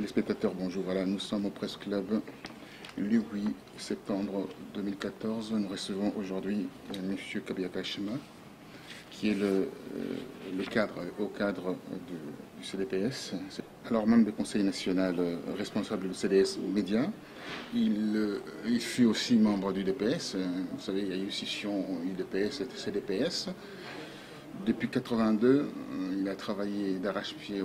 téléspectateurs, bonjour. Voilà, nous sommes au Presse Club le 8 septembre 2014. Nous recevons aujourd'hui M. Kabiaka Chema, qui est le cadre du CDPS, alors membre du Conseil national responsable du CDS aux médias. Il fut aussi membre du DPS. Vous savez, il y a eu scission UDPS et CDPS. Depuis 1982, il a travaillé d'arrache-pied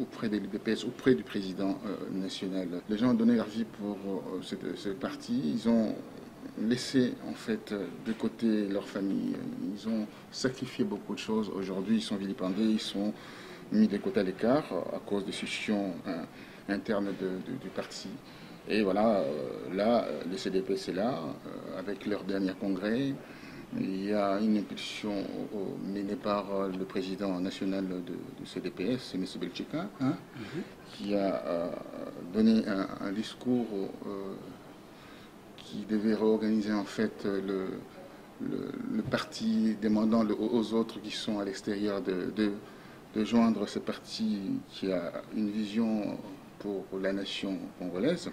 auprès de l'UDPS, auprès du président national. Les gens ont donné leur vie pour ce parti. Ils ont laissé en fait de côté leur famille. Ils ont sacrifié beaucoup de choses. Aujourd'hui, ils sont vilipendés, ils sont mis de côté à l'écart à cause des scissions internes du parti. Et voilà, là, le CDPS est là, avec leur dernier congrès. Il y a une impulsion menée par le président national du CDPS, M. Belchika, qui a donné un discours qui devait réorganiser en fait le parti, demandant aux autres qui sont à l'extérieur de joindre ce parti qui a une vision pour la nation congolaise.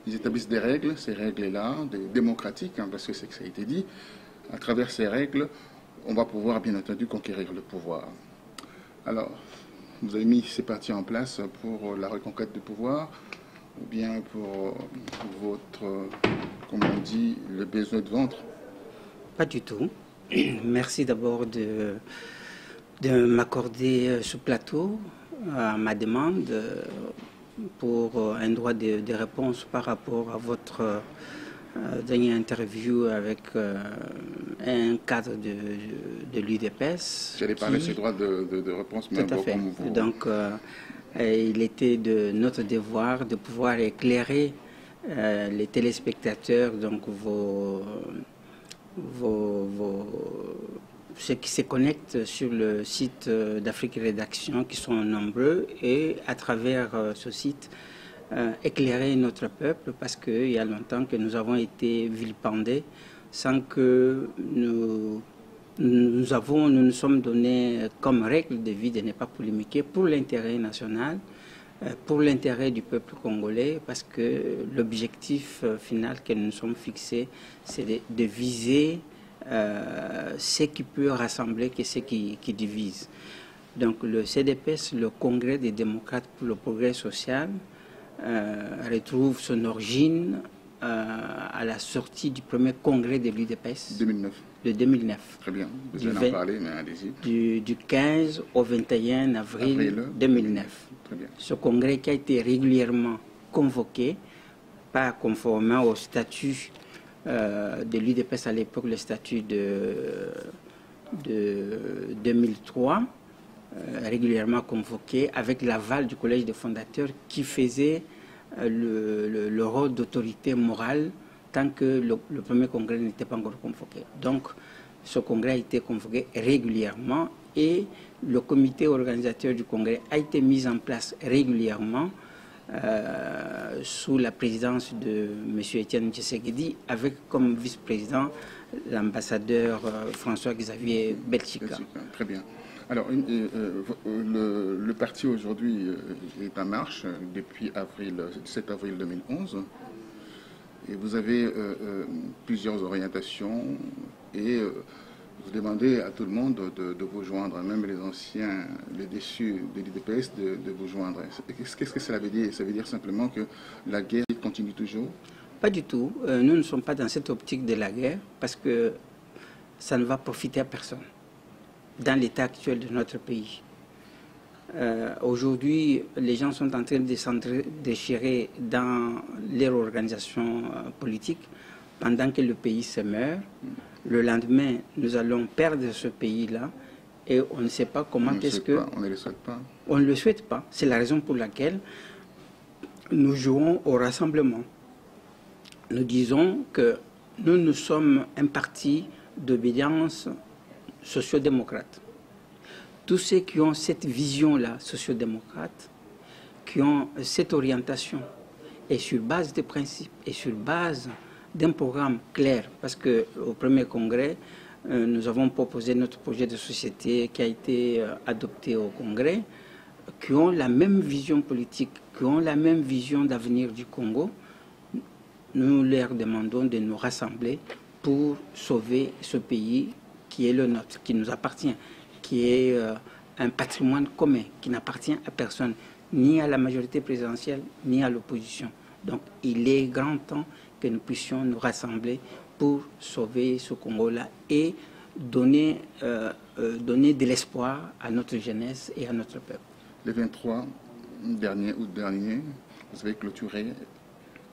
Ils établissent des règles, ces règles-là, démocratiques, parce que c'est que ça a été dit. À travers ces règles, on va pouvoir, bien entendu, conquérir le pouvoir. Alors, vous avez mis ces partis en place pour la reconquête du pouvoir, ou bien pour votre, comme on dit, le besoin de ventre? Pas du tout. Merci d'abord de m'accorder ce plateau à ma demande pour un droit de réponse par rapport à votre dernière interview avec un cadre de l'UDPS. J'allais parler de ce droit de réponse, mais tout à fait. Comme vous... Donc, il était de notre devoir de pouvoir éclairer les téléspectateurs, donc ceux qui se connectent sur le site d'Afrique Rédaction, qui sont nombreux, et à travers ce site, éclairer notre peuple, parce qu'il y a longtemps que nous avons été vilipendés sans que nous nous sommes donnés comme règle de vie de ne pas polémiquer pour l'intérêt national, pour l'intérêt du peuple congolais, parce que l'objectif final que nous nous sommes fixés, c'est de viser ce qui peut rassembler que ce qui divise. Donc le CDPS, le Congrès des démocrates pour le progrès social, retrouve son origine à la sortie du premier congrès de l'UDPS 2009. De 2009. Très bien, vous allez en parler, mais allez-y. Du 15 au 21 avril 2009. Très bien. Ce congrès qui a été régulièrement convoqué, pas conformément au statut de l'UDPS à l'époque, le statut de 2003, régulièrement convoqué avec l'aval du collège des fondateurs qui faisait le rôle d'autorité morale tant que le premier congrès n'était pas encore convoqué. Donc, ce congrès a été convoqué régulièrement et le comité organisateur du congrès a été mis en place régulièrement sous la présidence de M. Etienne Tshisekedi, avec comme vice-président l'ambassadeur François-Xavier Belchika. Très bien. Alors, le parti aujourd'hui est en marche depuis 7 avril 2011. Et vous avez plusieurs orientations et vous demandez à tout le monde de vous joindre, même les anciens, les déçus de l'UDPS, de vous joindre. Qu'est-ce que cela veut dire? Ça veut dire simplement que la guerre continue toujours? Pas du tout. Nous ne sommes pas dans cette optique de la guerre parce que ça ne va profiter à personne dans l'état actuel de notre pays. Aujourd'hui, les gens sont en train de s'endéchirer dans leur organisation politique pendant que le pays se meurt. Le lendemain, nous allons perdre ce pays-là et on ne sait pas comment est-ce que... On ne le souhaite pas. On ne le souhaite pas. C'est la raison pour laquelle nous jouons au rassemblement. Nous disons que nous sommes un parti d'obédience sociodémocrate. Tous ceux qui ont cette vision-là, sociodémocrate, qui ont cette orientation, et sur base des principes, et sur base d'un programme clair, parce qu'au premier congrès, nous avons proposé notre projet de société qui a été adopté au congrès, qui ont la même vision politique, qui ont la même vision d'avenir du Congo, nous leur demandons de nous rassembler pour sauver ce pays qui est le nôtre, qui nous appartient, qui est un patrimoine commun, qui n'appartient à personne, ni à la majorité présidentielle, ni à l'opposition. Donc il est grand temps que nous puissions nous rassembler pour sauver ce Congo-là et donner de l'espoir à notre jeunesse et à notre peuple. Le 23 août dernier, vous avez clôturé,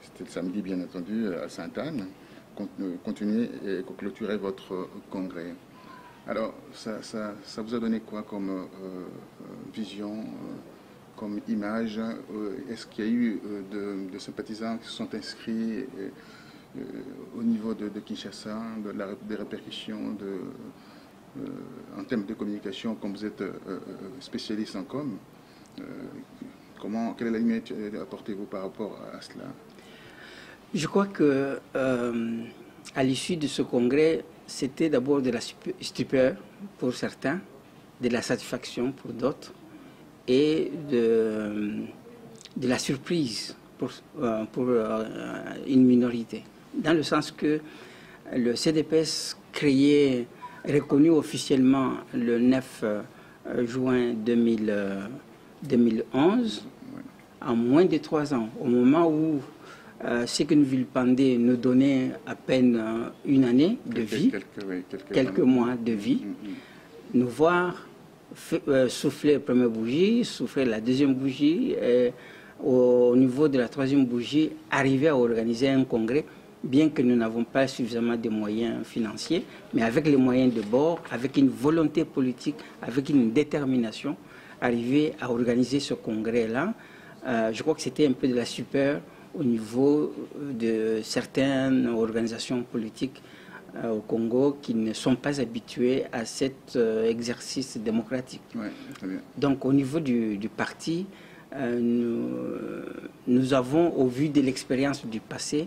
c'était le samedi bien entendu, à Sainte-Anne, continuez et clôturez votre congrès. Alors, ça vous a donné quoi comme vision, comme image? Est-ce qu'il y a eu de sympathisants qui se sont inscrits au niveau de Kinshasa, des répercussions en termes de communication, comme vous êtes spécialiste en com? Quelle est la limite apportez-vous par rapport à cela? Je crois que à l'issue de ce congrès, c'était d'abord de la stupeur pour certains, de la satisfaction pour d'autres et de la surprise pour une minorité. Dans le sens que le CDPS créé, reconnu officiellement le 9 juin 2011, en moins de 3 ans, au moment où Sékou Villependé nous donnait à peine une année de vie, quelques mois de vie, nous voir souffler la première bougie, souffler la deuxième bougie, et au niveau de la troisième bougie, arriver à organiser un congrès, bien que nous n'avons pas suffisamment de moyens financiers, mais avec les moyens de bord, avec une volonté politique, avec une détermination, arriver à organiser ce congrès-là. Je crois que c'était un peu de la stupeur au niveau de certaines organisations politiques au Congo qui ne sont pas habituées à cet exercice démocratique. Ouais, très bien. Donc au niveau du parti, nous avons, au vu de l'expérience du passé,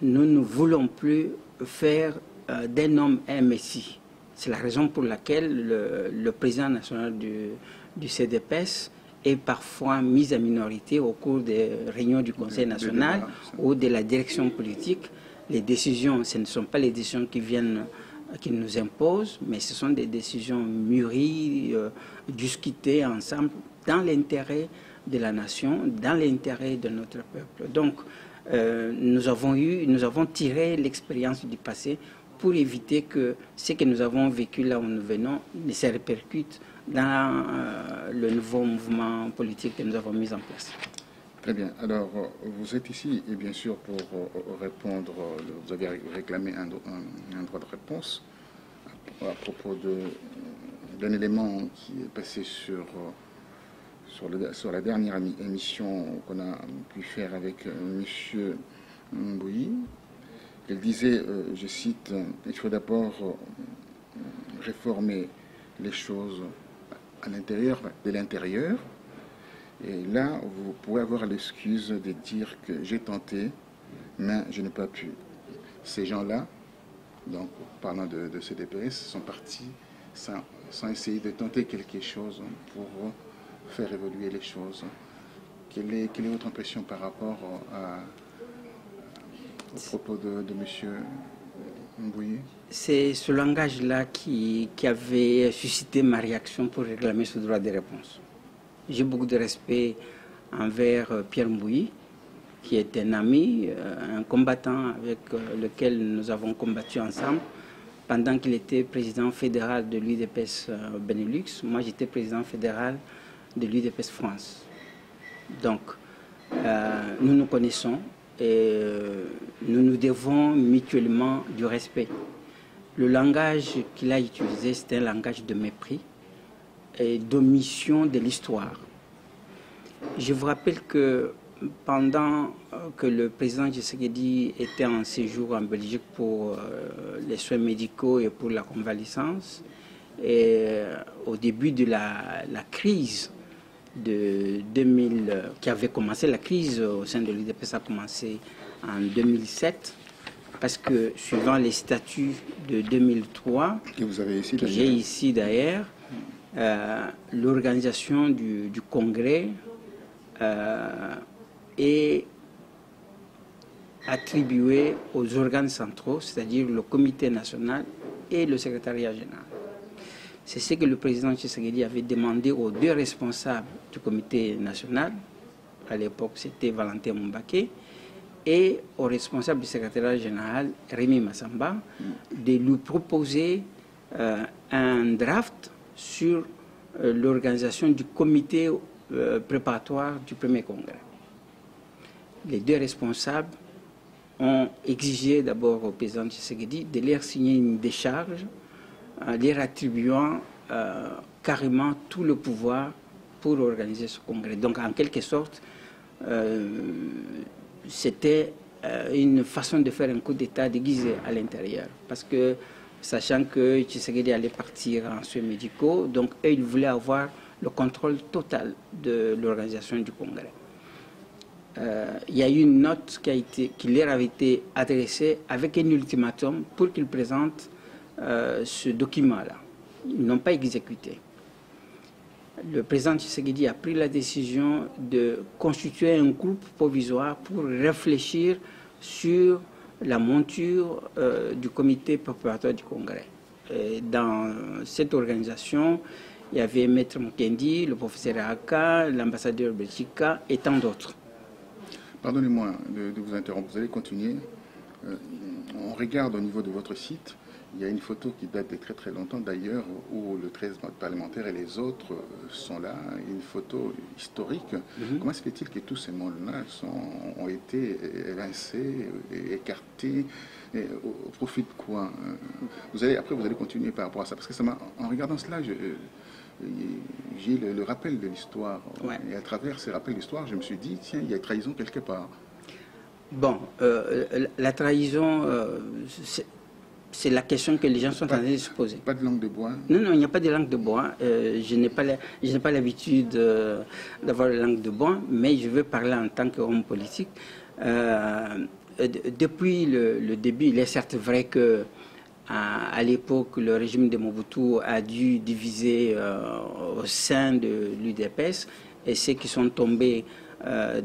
nous ne voulons plus faire d'un homme un messie. C'est la raison pour laquelle le président national du CDPS est parfois mis à minorité au cours des réunions du Conseil national ou de la direction politique. Les décisions, ce ne sont pas les décisions qui nous imposent, mais ce sont des décisions mûries, discutées ensemble dans l'intérêt de la nation, dans l'intérêt de notre peuple. Donc, nous avons tiré l'expérience du passé pour éviter que ce que nous avons vécu là où nous venons ne se répercute dans le nouveau mouvement politique que nous avons mis en place. Très bien. Alors, vous êtes ici, et bien sûr, pour répondre, vous avez réclamé un droit de réponse à propos d'un élément qui est passé sur la dernière émission qu'on a pu faire avec M. Mbouyi. Il disait, je cite, il faut d'abord réformer les choses à l'intérieur, de l'intérieur. Et là, vous pourrez avoir l'excuse de dire que j'ai tenté, mais je n'ai pas pu. Ces gens-là, donc parlant de CDPS, sont partis sans essayer de tenter quelque chose pour faire évoluer les choses. Quelle est votre impression par rapport au propos de M. Mbouyi? C'est ce langage-là qui avait suscité ma réaction pour réclamer ce droit de réponse. J'ai beaucoup de respect envers Pierre Mbouyi, qui est un ami, un combattant avec lequel nous avons combattu ensemble pendant qu'il était président fédéral de l'UDPS Benelux. Moi, j'étais président fédéral de l'UDPS France. Donc, nous nous connaissons et nous nous devons mutuellement du respect. Le langage qu'il a utilisé, c'était un langage de mépris et d'omission de l'histoire. Je vous rappelle que pendant que le président Tshisekedi était en séjour en Belgique pour les soins médicaux et pour la convalescence, et au début de la crise de 2000, qui avait commencé, la crise au sein de l'UDPS a commencé en 2007, parce que suivant les statuts de 2003, que vous avez ici, que j'ai ici d'ailleurs, l'organisation du congrès est attribuée aux organes centraux, c'est-à-dire le comité national et le secrétariat général. C'est ce que le président Tshisekedi avait demandé aux deux responsables du comité national, à l'époque c'était Valentin Moubaké, et au responsable du secrétariat général, Rémi Massamba, de lui proposer un draft sur l'organisation du comité préparatoire du premier congrès. Les deux responsables ont exigé d'abord au président Tshisekedi de leur signer une décharge, leur attribuant carrément tout le pouvoir pour organiser ce congrès. Donc en quelque sorte, c'était une façon de faire un coup d'État déguisé à l'intérieur. Parce que, sachant que Tshisekedi allait partir en soins médicaux, donc eux, ils voulaient avoir le contrôle total de l'organisation du congrès. Il y a eu une note qui leur avait été adressée avec un ultimatum pour qu'ils présentent ce document-là. Ils n'ont pas exécuté. Le président Tshisekedi a pris la décision de constituer un groupe provisoire pour réfléchir sur la monture du comité préparatoire du congrès. Et dans cette organisation, il y avait Maître Mukendi, le professeur Aka, l'ambassadeur Belchika et tant d'autres. Pardonnez-moi de vous interrompre, vous allez continuer. On regarde au niveau de votre site, il y a une photo qui date de très très longtemps d'ailleurs, où le 13 parlementaire et les autres sont là, une photo historique. Comment se fait-il que tous ces mondes-là ont été évincés, écartés, au profit de quoi? Après vous allez continuer par rapport à ça, parce que ça en regardant cela, j'ai le rappel de l'histoire. Ouais. Et à travers ces rappels d'histoire, je me suis dit, tiens, il y a trahison quelque part. Bon, la trahison, c'est la question que les gens sont en train de se poser. Pas de langue de bois? Non, non, il n'y a pas de langue de bois. Je n'ai pas l'habitude d'avoir la langue de bois, mais je veux parler en tant qu'homme politique. Depuis le début, il est certes vrai que à l'époque, le régime de Mobutu a dû diviser au sein de l'UDPS, et ceux qui sont tombés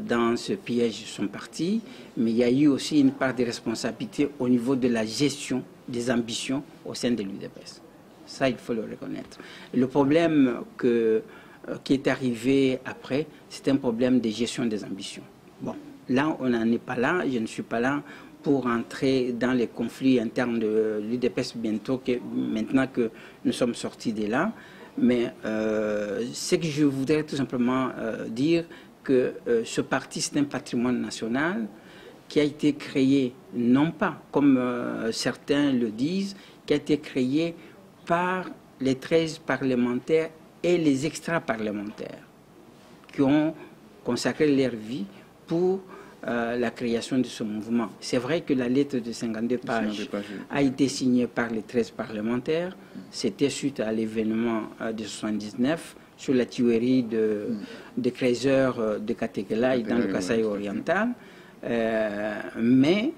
dans ce piège sont partis, mais il y a eu aussi une part de responsabilité au niveau de la gestion des ambitions au sein de l'UDPS. Ça, il faut le reconnaître. Le problème qui est arrivé après, c'est un problème de gestion des ambitions. Bon, là, on n'en est pas là, je ne suis pas là pour entrer dans les conflits internes de l'UDPS maintenant que nous sommes sortis de là. Mais ce que je voudrais tout simplement dire, que ce parti, c'est un patrimoine national qui a été créé, non pas comme certains le disent, qui a été créé par les 13 parlementaires et les extra-parlementaires qui ont consacré leur vie pour la création de ce mouvement. C'est vrai que la lettre de 52 pages a été signée par les 13 parlementaires. C'était suite à l'événement de 79 sur la tuerie de Kreiser de Katekela dans le Kasaï oriental. Mais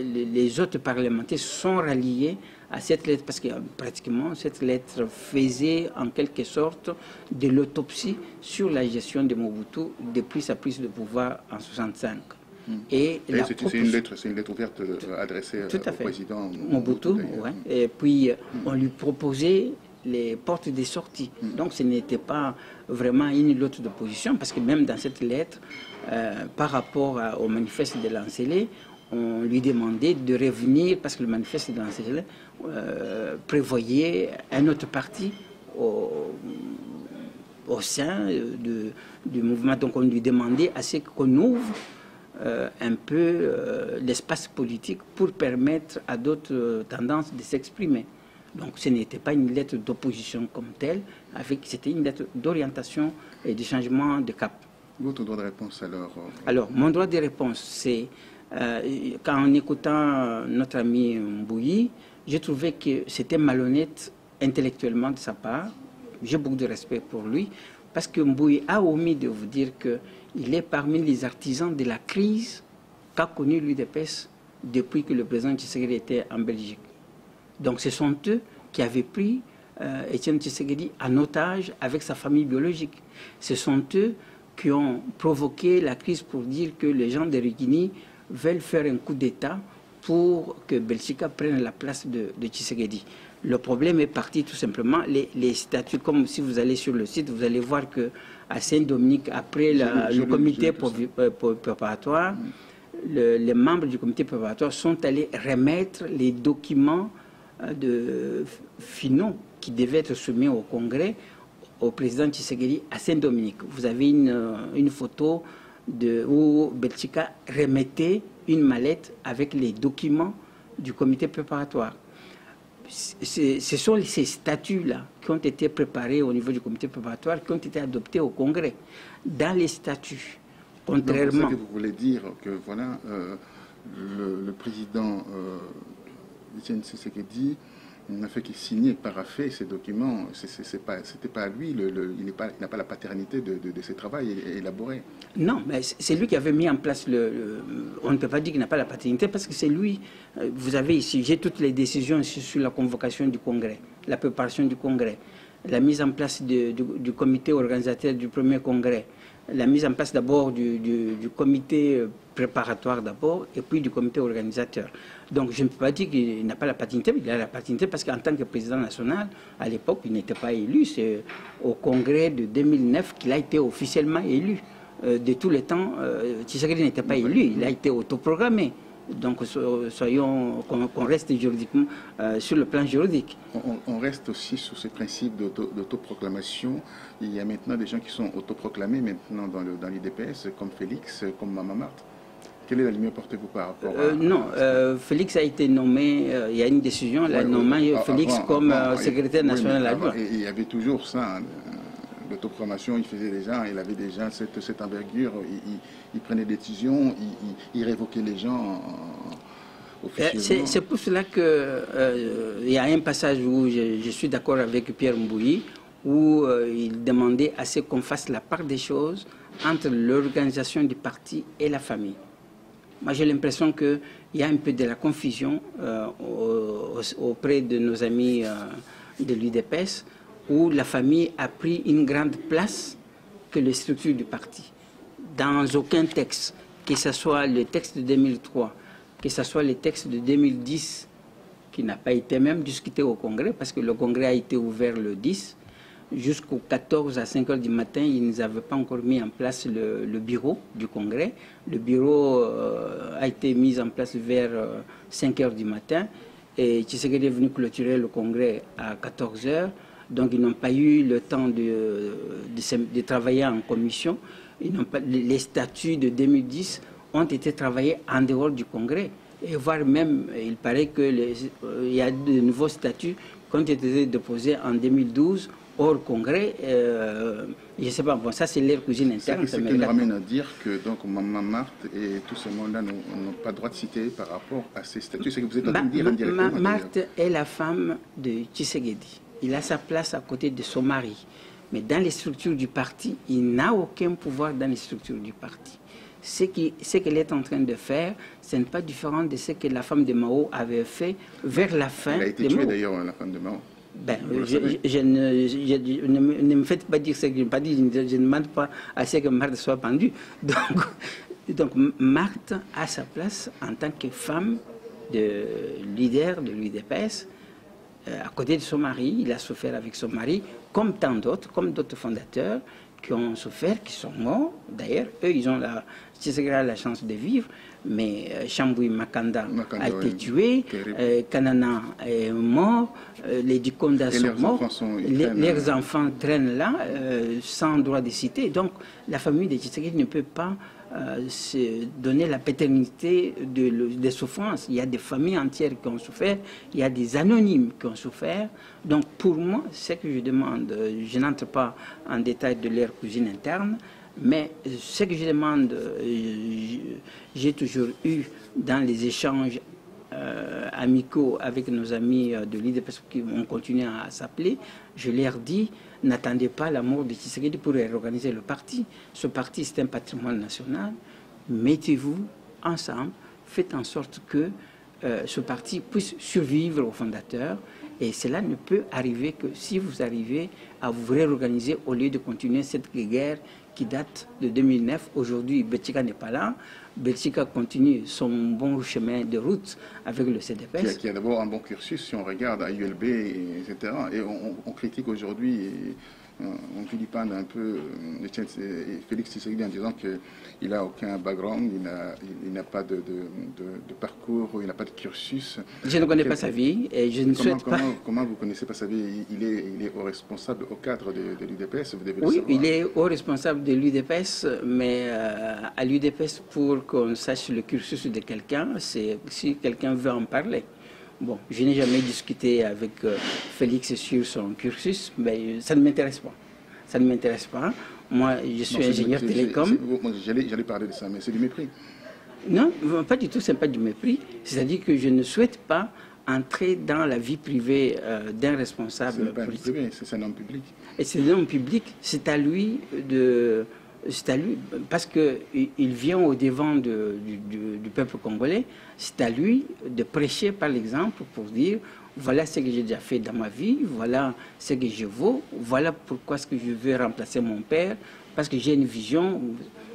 les autres parlementaires sont ralliés à cette lettre parce que pratiquement cette lettre faisait en quelque sorte de l'autopsie sur la gestion de Mobutu depuis sa prise de pouvoir en 1965. Et c'est une lettre ouverte adressée au président Mobutu. Ouais. Et puis on lui proposait les portes de sortie. Donc ce n'était pas vraiment une lutte d'opposition, parce que même dans cette lettre, par rapport au manifeste de Lancellet, on lui demandait de revenir, parce que le manifeste de Lancellet prévoyait un autre parti au sein du mouvement. Donc on lui demandait à ce qu'on ouvre un peu l'espace politique pour permettre à d'autres tendances de s'exprimer. Donc ce n'était pas une lettre d'opposition comme telle, c'était une lettre d'orientation et de changement de cap. Votre droit de réponse alors? Alors, mon droit de réponse, c'est qu'en écoutant notre ami Mbouyi, j'ai trouvé que c'était malhonnête intellectuellement de sa part. J'ai beaucoup de respect pour lui, parce que Mbouyi a omis de vous dire qu'il est parmi les artisans de la crise qu'a connue l'UDPS depuis que le président Tshisekedi était en Belgique. Donc ce sont eux qui avaient pris Étienne Tshisekedi en otage avec sa famille biologique. Ce sont eux qui ont provoqué la crise pour dire que les gens de Rugini veulent faire un coup d'État pour que Belchika prenne la place de Tshisekedi. Le problème est parti tout simplement. Les statuts, comme si vous allez sur le site, vous allez voir qu'à Saint-Dominique, après le comité préparatoire, les membres du comité préparatoire sont allés remettre les documents finaux qui devaient être soumis au Congrès au président Tshisekedi à Saint-Dominique. Vous avez une photo où Belchika remettait une mallette avec les documents du comité préparatoire. Ce sont ces statuts-là qui ont été préparés au niveau du comité préparatoire, qui ont été adoptés au Congrès. Dans les statuts, contrairement... C'est ce que vous voulez dire que voilà, le président Étienne Tshisekedi n'a fait qu'il signait, paraffer ces documents. C'était pas à lui, il n'a pas la paternité de ces travaux élaborés. Non, mais c'est lui qui avait mis en place on ne peut pas dire qu'il n'a pas la paternité parce que c'est lui. Vous avez ici, j'ai toutes les décisions sur la convocation du Congrès, la préparation du Congrès, la mise en place du comité organisateur du premier Congrès, la mise en place d'abord du comité préparatoire d'abord et puis du comité organisateur. Donc je ne peux pas dire qu'il n'a pas la paternité, mais il a la paternité parce qu'en tant que président national, à l'époque, il n'était pas élu. C'est au congrès de 2009 qu'il a été officiellement élu. De tous les temps, Tshisekedi n'était pas élu, il a été autoprogrammé. Donc soyons qu'on reste juridiquement sur le plan juridique. On reste aussi sur ces principes d'autoproclamation. Il y a maintenant des gens qui sont autoproclamés maintenant dans l'IDPS, comme Félix, comme Maman Marthe. Quelle est la ligne portez-vous par rapport à... Non, Félix a été nommé, il y a une décision, il a nommé Félix comme secrétaire national à l'Union. Il y avait toujours ça, l'autoproclamation, il avait déjà cette envergure, il prenait des décisions, il révoquait les gens officiellement. C'est pour cela qu'il y a un passage où je suis d'accord avec Pierre Mbouyi, où il demandait à ce qu'on fasse la part des choses entre l'organisation du parti et la famille. Moi, j'ai l'impression qu'il y a un peu de la confusion auprès de nos amis de l'UDPS, où la famille a pris une grande place que les structures du parti. Dans aucun texte, que ce soit le texte de 2003, que ce soit le texte de 2010, qui n'a pas été même discuté au Congrès, parce que le Congrès a été ouvert le 10, jusqu'au 14 à 5 heures du matin, ils n'avaient pas encore mis en place le bureau du Congrès. Le bureau a été mis en place vers 5 heures du matin. Et Tshisekedi est venu clôturer le Congrès à 14 heures. Donc ils n'ont pas eu le temps de travailler en commission. Les statuts de 2010 ont été travaillés en dehors du Congrès. Et voire même, il paraît qu'il y a de nouveaux statuts qui ont été déposés en 2012 hors Congrès. Je ne sais pas, bon, ça c'est leur cuisine interne. Ce qui nous ramène à dire que donc Maman Marthe et tout ce monde-là n'ont pas le droit de citer par rapport à ces statuts. C'est que vous êtes en train de dire indirectement. Marthe est la femme de Tshisekedi. Il a sa place à côté de son mari. Mais dans les structures du parti, il n'a aucun pouvoir dans les structures du parti. Ce qu'elle est en train de faire, ce n'est pas différent de ce que la femme de Mao avait fait vers la fin. Elle a été tuée d'ailleurs, la femme de Mao. Ben, ne me faites pas dire ce que je n'ai pas dit, je ne demande pas à ce que Marthe soit pendue. Donc Marthe a sa place en tant que femme de leader de l'UDPS, à côté de son mari. Il a souffert avec son mari, comme tant d'autres, comme d'autres fondateurs qui ont souffert, qui sont morts. D'ailleurs, eux, ils ont la chance de vivre, mais Chambouy Makanda a été tué, Kanana est mort, les Dikonda sont morts, leurs enfants traînent là, sans droit de cité. Donc, la famille de Tshisekedi ne peut pas se donner la paternité des souffrances. Il y a des familles entières qui ont souffert, il y a des anonymes qui ont souffert. Donc, pour moi, ce que je demande, je n'entre pas en détail de leur cuisine interne, mais ce que je demande, j'ai toujours eu dans les échanges amicaux avec nos amis de l'IDPS qui ont continué à s'appeler, je leur dis, n'attendez pas la mort de Tshisekedi pour réorganiser le parti. Ce parti, c'est un patrimoine national. Mettez-vous ensemble, faites en sorte que ce parti puisse survivre aux fondateurs Et cela ne peut arriver que si vous arrivez à vous réorganiser au lieu de continuer cette guerre qui date de 2009. Aujourd'hui, Belchika n'est pas là. Belchika continue son bon chemin de route avec le CDPS. Qui a d'abord un bon cursus, si on regarde à ULB, etc. Et on critique aujourd'hui, on vilipende un peu Félix Tshisekedi en disant qu'il n'a aucun background, il n'a pas de parcours, il n'a pas de cursus. Je ne connais pas sa vie et je ne souhaite pas... Comment vous ne connaissez pas sa vie? Il est haut responsable au cadre de l'UDPS, vous devez le savoir. Oui, il est haut responsable de l'UDPS, mais à l'UDPS, pour qu'on sache le cursus de quelqu'un, c'est si quelqu'un veut en parler. Bon, je n'ai jamais discuté avec Félix sur son cursus, mais ça ne m'intéresse pas. Ça ne m'intéresse pas. Moi, je suis ingénieur télécom. J'allais parler de ça, mais c'est du mépris. Non, pas du tout, ce n'est pas du mépris. C'est-à-dire que je ne souhaite pas entrer dans la vie privée d'un responsable politique. C'est pas privé, c'est un homme public. Et c'est un homme public, c'est à lui de... C'est à lui, parce qu'il vient au devant du peuple congolais, c'est à lui de prêcher par l'exemple pour dire voilà ce que j'ai déjà fait dans ma vie, voilà ce que je vaux, voilà pourquoi est-ce que je veux remplacer mon père, parce que j'ai une vision.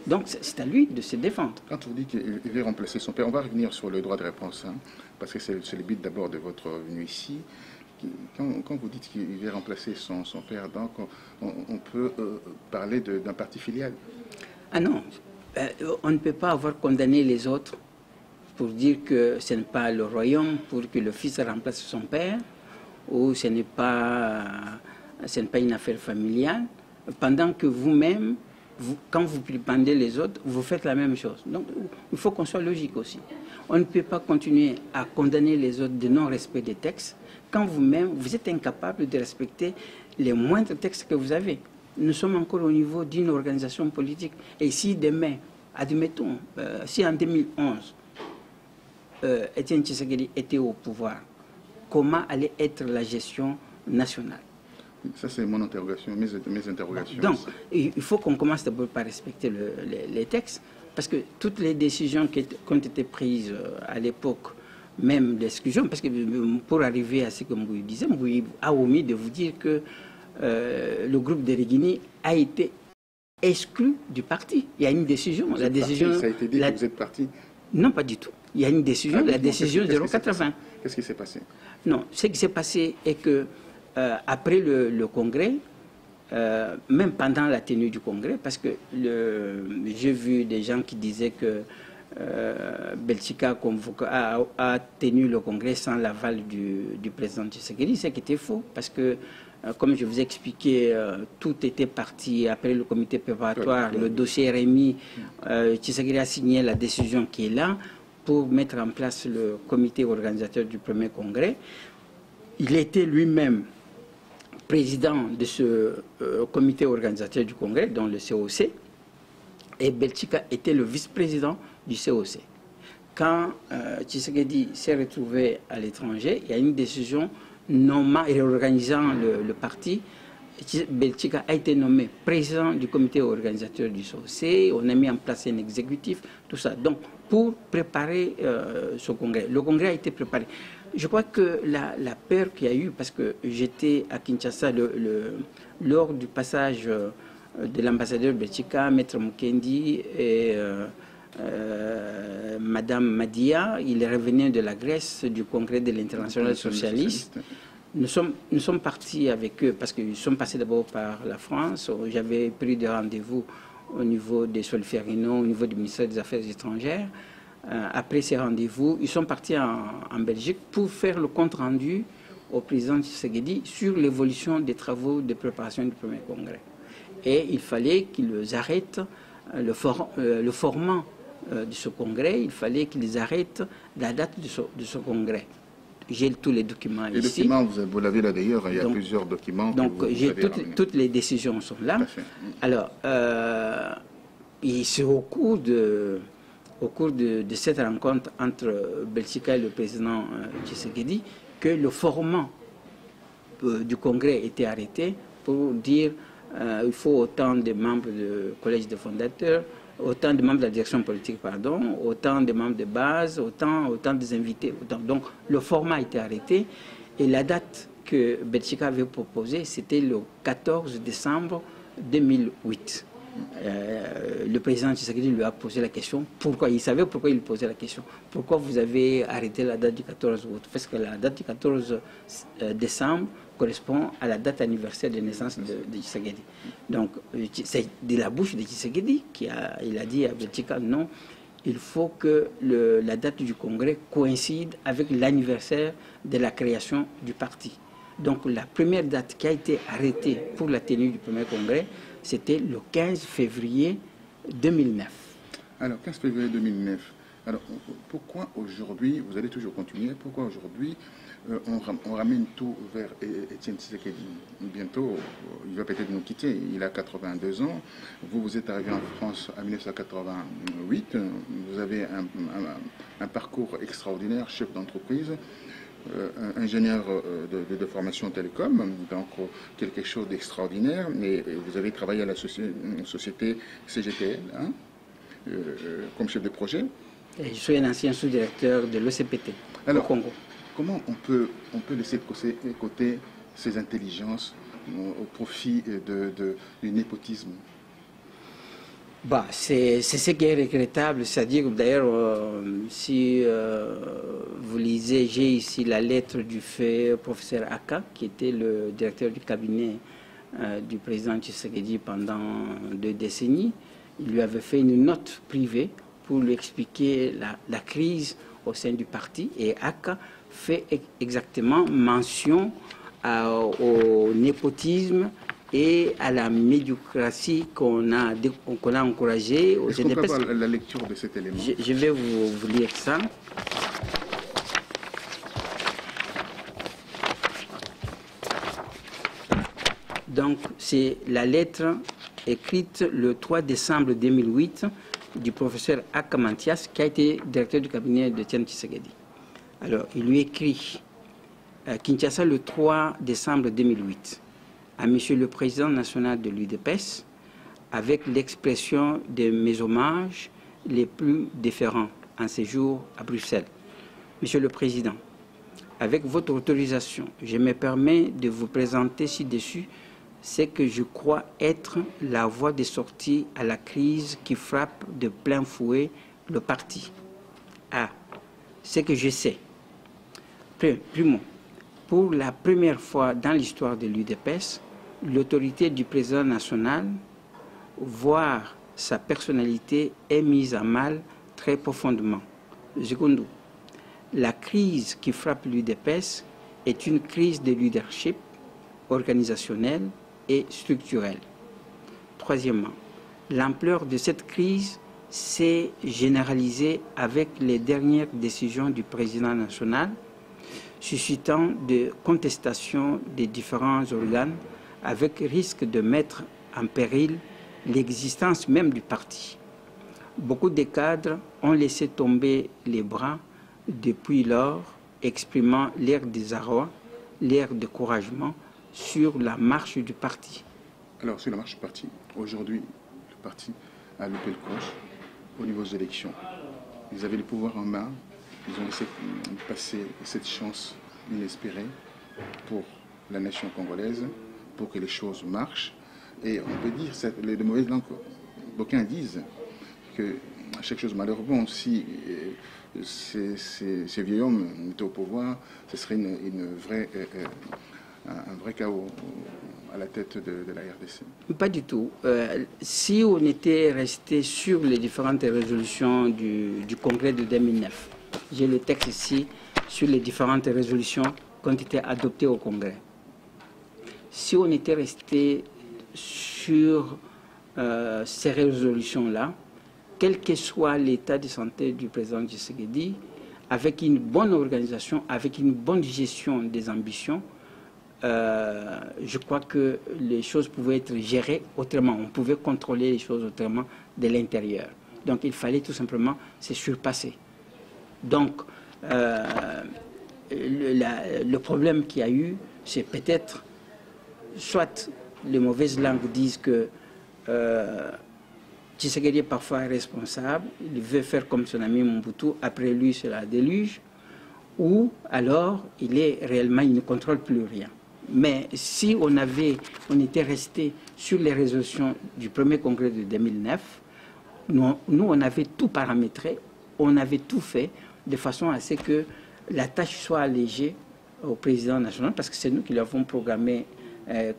Donc c'est à lui de se défendre. Quand on dit qu'il veut remplacer son père, on va revenir sur le droit de réponse, hein, parce que c'est le but d'abord de votre venue ici. Quand vous dites qu'il veut remplacer son père, donc on peut parler d'un parti filial. Ah non, on ne peut pas avoir condamné les autres pour dire que ce n'est pas le royaume, pour que le fils remplace son père, ou ce n'est pas une affaire familiale, pendant que vous-même, quand vous pendez les autres, vous faites la même chose. Donc il faut qu'on soit logique aussi. On ne peut pas continuer à condamner les autres de non-respect des textes quand vous-même, vous êtes incapable de respecter les moindres textes que vous avez. Nous sommes encore au niveau d'une organisation politique. Et si demain, admettons, si en 2011, Étienne Tshisekedi était au pouvoir, comment allait être la gestion nationale? Ça, c'est mon interrogation, mes interrogations. Donc, il faut qu'on commence d'abord par respecter les textes, parce que toutes les décisions qui ont été prises à l'époque, même l'exclusion, parce que pour arriver à ce que Mbouy disait, Mbouy a omis de vous dire que le groupe de Régini a été exclu du parti. Il y a une décision. Ça a été dit que vous êtes parti? Non, pas du tout. Il y a une décision, la décision 080. Qu'est-ce qui s'est passé? Non, ce qui s'est passé est que après le congrès, même pendant la tenue du congrès, parce que j'ai vu des gens qui disaient que Belchika a tenu le congrès sans l'aval du président Tshisekedi, ce qui était faux, parce que, comme je vous ai expliqué, tout était parti après le comité préparatoire, le dossier est remis, Tshisekedi a signé la décision qui est là pour mettre en place le comité organisateur du premier congrès. Il était lui-même président de ce comité organisateur du congrès, dans le COC, et Belchika était le vice-président du COC. Quand Tshisekedi s'est retrouvé à l'étranger, il y a une décision nommant et réorganisant le parti. Belchika a été nommé président du comité organisateur du COC, on a mis en place un exécutif, tout ça. Donc, pour préparer ce congrès. Le congrès a été préparé. Je crois que la peur qu'il y a eu, parce que j'étais à Kinshasa lors du passage de l'ambassadeur Belchika, Maître Mukendi et Madame Madia, il est revenu de la Grèce, du congrès de l'Internationale socialiste. Nous sommes partis avec eux parce qu'ils sont passés d'abord par la France. J'avais pris des rendez-vous au niveau des Solferino, au niveau du ministère des Affaires étrangères. Après ces rendez-vous, ils sont partis en Belgique pour faire le compte-rendu au président Tshisekedi sur l'évolution des travaux de préparation du premier congrès. Et il fallait qu'ils arrêtent le format de ce congrès, il fallait qu'ils arrêtent la date de ce congrès. J'ai tous les documents ici. Les documents, vous l'avez là d'ailleurs, il y a plusieurs documents. Donc, toutes les décisions sont là. Alors, c'est au cours de cette rencontre entre Belchika et le président Tshisekedi que le format du congrès était arrêté pour dire il faut autant de membres du collège des fondateurs, autant de membres de la direction politique, pardon, autant de membres de base, autant des invités. Donc le format a été arrêté et la date que Belchika avait proposée, c'était le 14 décembre 2008. Le président Tshisekedi lui a posé la question, pourquoi, il savait pourquoi il posait la question, pourquoi vous avez arrêté la date du 14 août, parce que la date du 14 décembre correspond à la date anniversaire de naissance de Tshisekedi. Donc c'est de la bouche de Tshisekedi qu'il a dit à Belchika, non, il faut que la date du congrès coïncide avec l'anniversaire de la création du parti. Donc la première date qui a été arrêtée pour la tenue du premier congrès, c'était le 15 février 2009. Alors, 15 février 2009. Alors, pourquoi aujourd'hui, vous allez toujours continuer, pourquoi aujourd'hui on ramène tout vers Étienne Tshisekedi? Bientôt, il va peut-être nous quitter, il a 82 ans. Vous êtes arrivé en France en 1988, vous avez un parcours extraordinaire, chef d'entreprise, ingénieur de formation télécom, donc quelque chose d'extraordinaire, mais vous avez travaillé à la société CGTL, hein, comme chef de projet. Et je suis un ancien sous-directeur de l'ECPT au Congo. Comment on peut laisser de côté ces intelligences au profit du népotisme? Bah, c'est ce qui est regrettable, c'est-à-dire d'ailleurs, si vous lisez, j'ai ici la lettre du fait professeur Aka, qui était le directeur du cabinet du président Tshisekedi pendant 2 décennies. Il lui avait fait une note privée pour lui expliquer la crise au sein du parti, et Aka fait exactement mention au népotisme et à la médiocratie qu'on a encouragée. Est-ce qu'on peut avoir la lecture de cet élément? Je vais vous lire ça. Donc, c'est la lettre écrite le 3 décembre 2008 du professeur Aka Mantias, qui a été directeur du cabinet de Étienne Tshisekedi. Alors, il lui écrit Kinshasa le 3 décembre 2008. À Monsieur le Président national de l'UDPS, avec l'expression de mes hommages les plus déférents en séjour à Bruxelles. Monsieur le Président, avec votre autorisation, je me permets de vous présenter ci-dessus ce que je crois être la voie de sortie à la crise qui frappe de plein fouet le parti. A. Ce que je sais. Primo, pour la première fois dans l'histoire de l'UDPS, l'autorité du président national, voire sa personnalité, est mise à mal très profondément. Secondo, la crise qui frappe l'UDPS est une crise de leadership organisationnel et structurelle. Troisièmement, l'ampleur de cette crise s'est généralisée avec les dernières décisions du président national, suscitant des contestations des différents organes avec risque de mettre en péril l'existence même du parti. Beaucoup de cadres ont laissé tomber les bras depuis lors, exprimant leur désarroi, leur découragement sur la marche du parti. Alors, sur la marche du parti, aujourd'hui, le parti a loupé le coche au niveau des élections. Ils avaient le pouvoir en main, ils ont laissé passer cette chance inespérée pour la nation congolaise, pour que les choses marchent. Et on peut dire, les mauvaises langues, d'aucuns disent que chaque chose malheur bon, si ces vieils hommes étaient au pouvoir, ce serait un vrai chaos à la tête de la RDC. Pas du tout. Si on était resté sur les différentes résolutions du congrès de 2009, j'ai le texte ici sur les différentes résolutions qui ont été adoptées au congrès. Si on était resté sur ces résolutions-là, quel que soit l'état de santé du président Tshisekedi, avec une bonne organisation, avec une bonne gestion des ambitions, je crois que les choses pouvaient être gérées autrement. On pouvait contrôler les choses autrement de l'intérieur. Donc il fallait tout simplement se surpasser. Donc le problème qu'il y a eu, c'est peut-être, soit les mauvaises langues disent que Tshisekedi est parfois responsable, il veut faire comme son ami Mobutu, après lui c'est la déluge, ou alors il ne contrôle plus rien. Mais si on était resté sur les résolutions du premier congrès de 2009, nous on avait tout paramétré, on avait tout fait de façon à ce que la tâche soit allégée au président national, parce que c'est nous qui l'avons programmé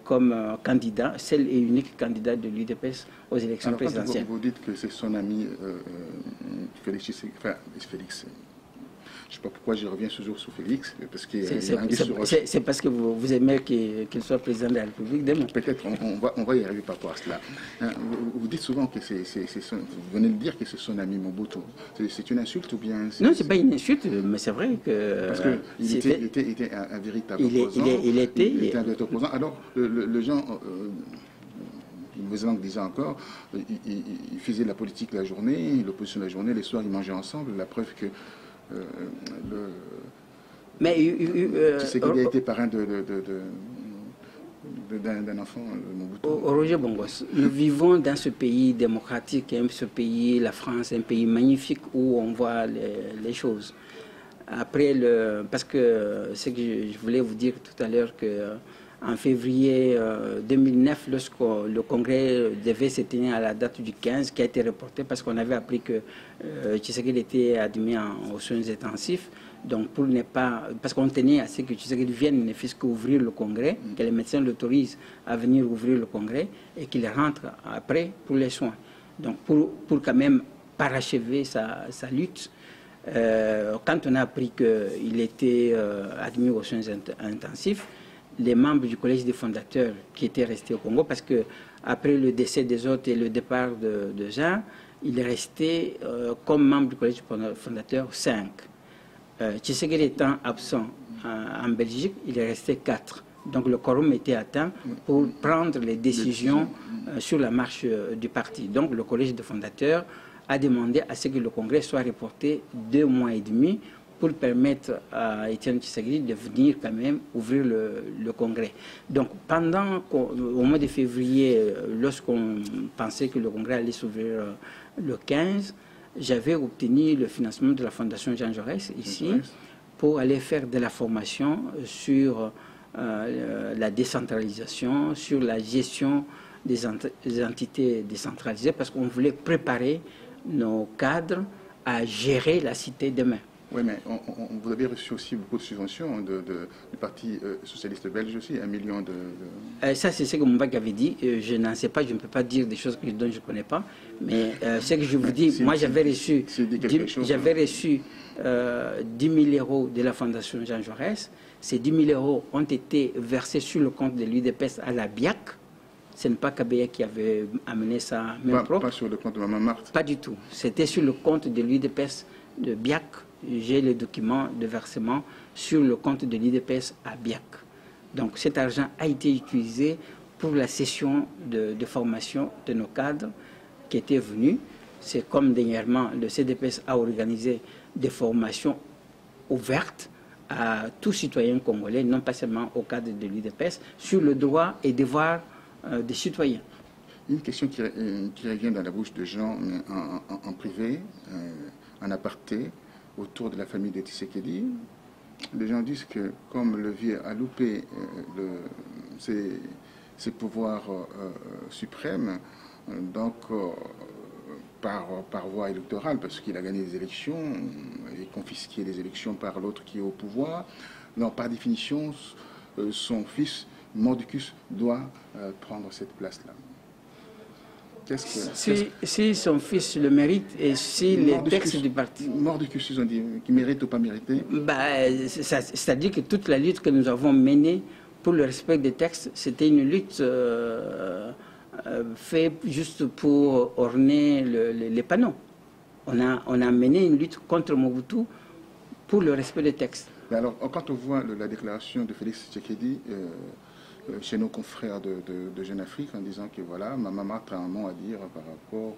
comme candidat, seul et unique candidat de l'UDPS aux élections présidentielles. Vous dites que c'est son ami Félix, je ne sais pas pourquoi je reviens toujours sur Félix, parce que c'est parce que vous aimez qu'il soit président de la République demain. Peut-être on va y arriver par rapport à cela. Vous dites souvent que vous venez de dire que c'est son ami Mobutu. C'est une insulte ou bien... Non, c'est pas une insulte, mais c'est vrai que... Parce qu'il était un véritable opposant. Il était un véritable opposant. Alors, les gens... Vous disait encore, il faisait la politique la journée, l'opposition la journée, les soirs ils mangeaient ensemble. La preuve que tu sais qu'il a été parrain d'un enfant, Mobutu. Roger Bongos, nous vivons dans ce pays démocratique, ce pays, la France, un pays magnifique où on voit les choses. Après, parce que ce que je voulais vous dire tout à l'heure, que en février 2009, lorsque le congrès devait se tenir à la date du 15, qui a été reporté parce qu'on avait appris que Tshisekedi était admis aux soins intensifs. Donc, pour ne pas, parce qu'on tenait à ce que Tshisekedi vienne ne fasse qu'ouvrir le congrès, que les médecins l'autorisent à venir ouvrir le congrès et qu'il rentre après pour les soins. Donc, pour quand même parachever sa lutte, quand on a appris qu'il était admis aux soins intensifs, les membres du collège des fondateurs qui étaient restés au Congo, parce que après le décès des autres et le départ de Jean, il est resté comme membre du collège des fondateurs 5. Tshisekedi étant absent en Belgique, il est resté 4. Donc le quorum était atteint pour prendre les décisions sur la marche du parti. Donc le collège des fondateurs a demandé à ce que le congrès soit reporté 2 mois et demi pour permettre à Étienne Tshisekedi de venir quand même ouvrir le congrès. Donc au mois de février, lorsqu'on pensait que le congrès allait s'ouvrir le 15, j'avais obtenu le financement de la Fondation Jean Jaurès ici pour aller faire de la formation sur la décentralisation, sur la gestion des entités décentralisées, parce qu'on voulait préparer nos cadres à gérer la cité demain. Oui, mais vous avez reçu aussi beaucoup de subventions du Parti socialiste belge aussi, 1 million de... Ça, c'est ce que Moumbak avait dit. Je n'en sais pas, je ne peux pas dire des choses dont je ne connais pas. Mais ce que je vous dis, moi j'avais reçu 10 000 euros de la Fondation Jean Jaurès. Ces 10 000 euros ont été versés sur le compte de l'UDPS à la BIAC. Ce n'est pas Kabeya qui avait amené ça même propre. Pas sur le compte de Mme Marthe. Pas du tout. C'était sur le compte de l'UDPS de BIAC. J'ai les documents de versement sur le compte de l'IDPS à Biac. Donc cet argent a été utilisé pour la session de formation de nos cadres qui étaient venus. C'est comme dernièrement le CDPS a organisé des formations ouvertes à tous citoyens congolais, non pas seulement au cadre de l'IDPS, sur le droit et devoir des citoyens. Une question qui revient dans la bouche de gens en privé, en aparté, autour de la famille de Tshisekedi. Les gens disent que comme le vieux a loupé ses pouvoirs suprêmes, donc par voie électorale, parce qu'il a gagné des élections et confisqué les élections par l'autre qui est au pouvoir, donc par définition, son fils, Mordicus, doit prendre cette place-là. Si son fils le mérite et si les textes du parti... Mordicus, ils ont dit, qui mérite ou pas mérité? C'est-à-dire que toute la lutte que nous avons menée pour le respect des textes, c'était une lutte faite juste pour orner les panneaux. On a mené une lutte contre Mobutu pour le respect des textes. Mais alors, quand on voit la déclaration de Félix Tshisekedi, chez nos confrères de Jeune Afrique, en disant que voilà, Mme Marthe a un mot à dire par rapport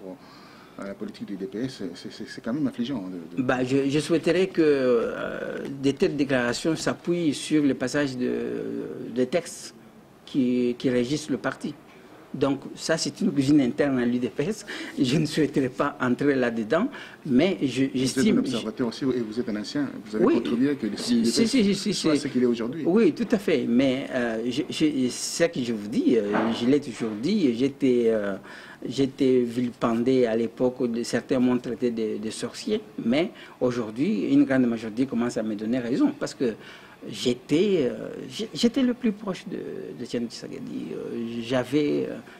à la politique du DPS, c'est quand même affligeant. Je souhaiterais que des telles déclarations s'appuient sur le passage des textes qui régissent le parti. Donc ça, c'est une cuisine interne à l'UDPS. Je ne souhaiterais pas entrer là-dedans, mais j'estime... Vous êtes un observateur aussi et vous êtes un ancien. Vous avez contribué à que l'UDPS soit ce qu'il est aujourd'hui. Oui, tout à fait. Mais ce que je vous dis, je l'ai toujours dit, j'étais vilipendé à l'époque, certains m'ont traité de sorcier, mais aujourd'hui, une grande majorité commence à me donner raison, parce que j'étais le plus proche de Tian Tshisekedi.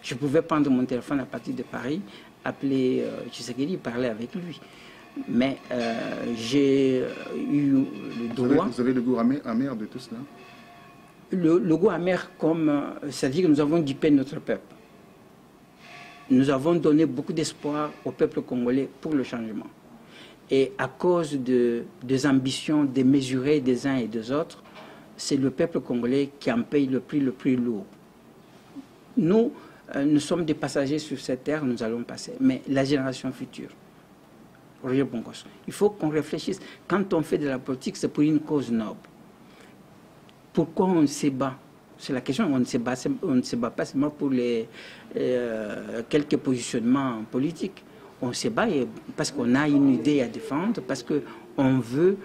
Je pouvais prendre mon téléphone à partir de Paris, appeler Tshisekedi, parler avec lui. Mais j'ai eu le droit... Vous avez le goût amer de tout cela? Le goût amer, c'est-à-dire que nous avons dupé notre peuple. Nous avons donné beaucoup d'espoir au peuple congolais pour le changement. Et à cause des ambitions démesurées des uns et des autres, c'est le peuple congolais qui en paye le prix le plus lourd. Nous sommes des passagers sur cette terre, nous allons passer. Mais la génération future, Roger Bonkos, il faut qu'on réfléchisse. Quand on fait de la politique, c'est pour une cause noble. Pourquoi on se bat? C'est la question. On ne se bat pas seulement pour quelques positionnements politiques. On se bat parce qu'on a une idée à défendre, parce qu'on veut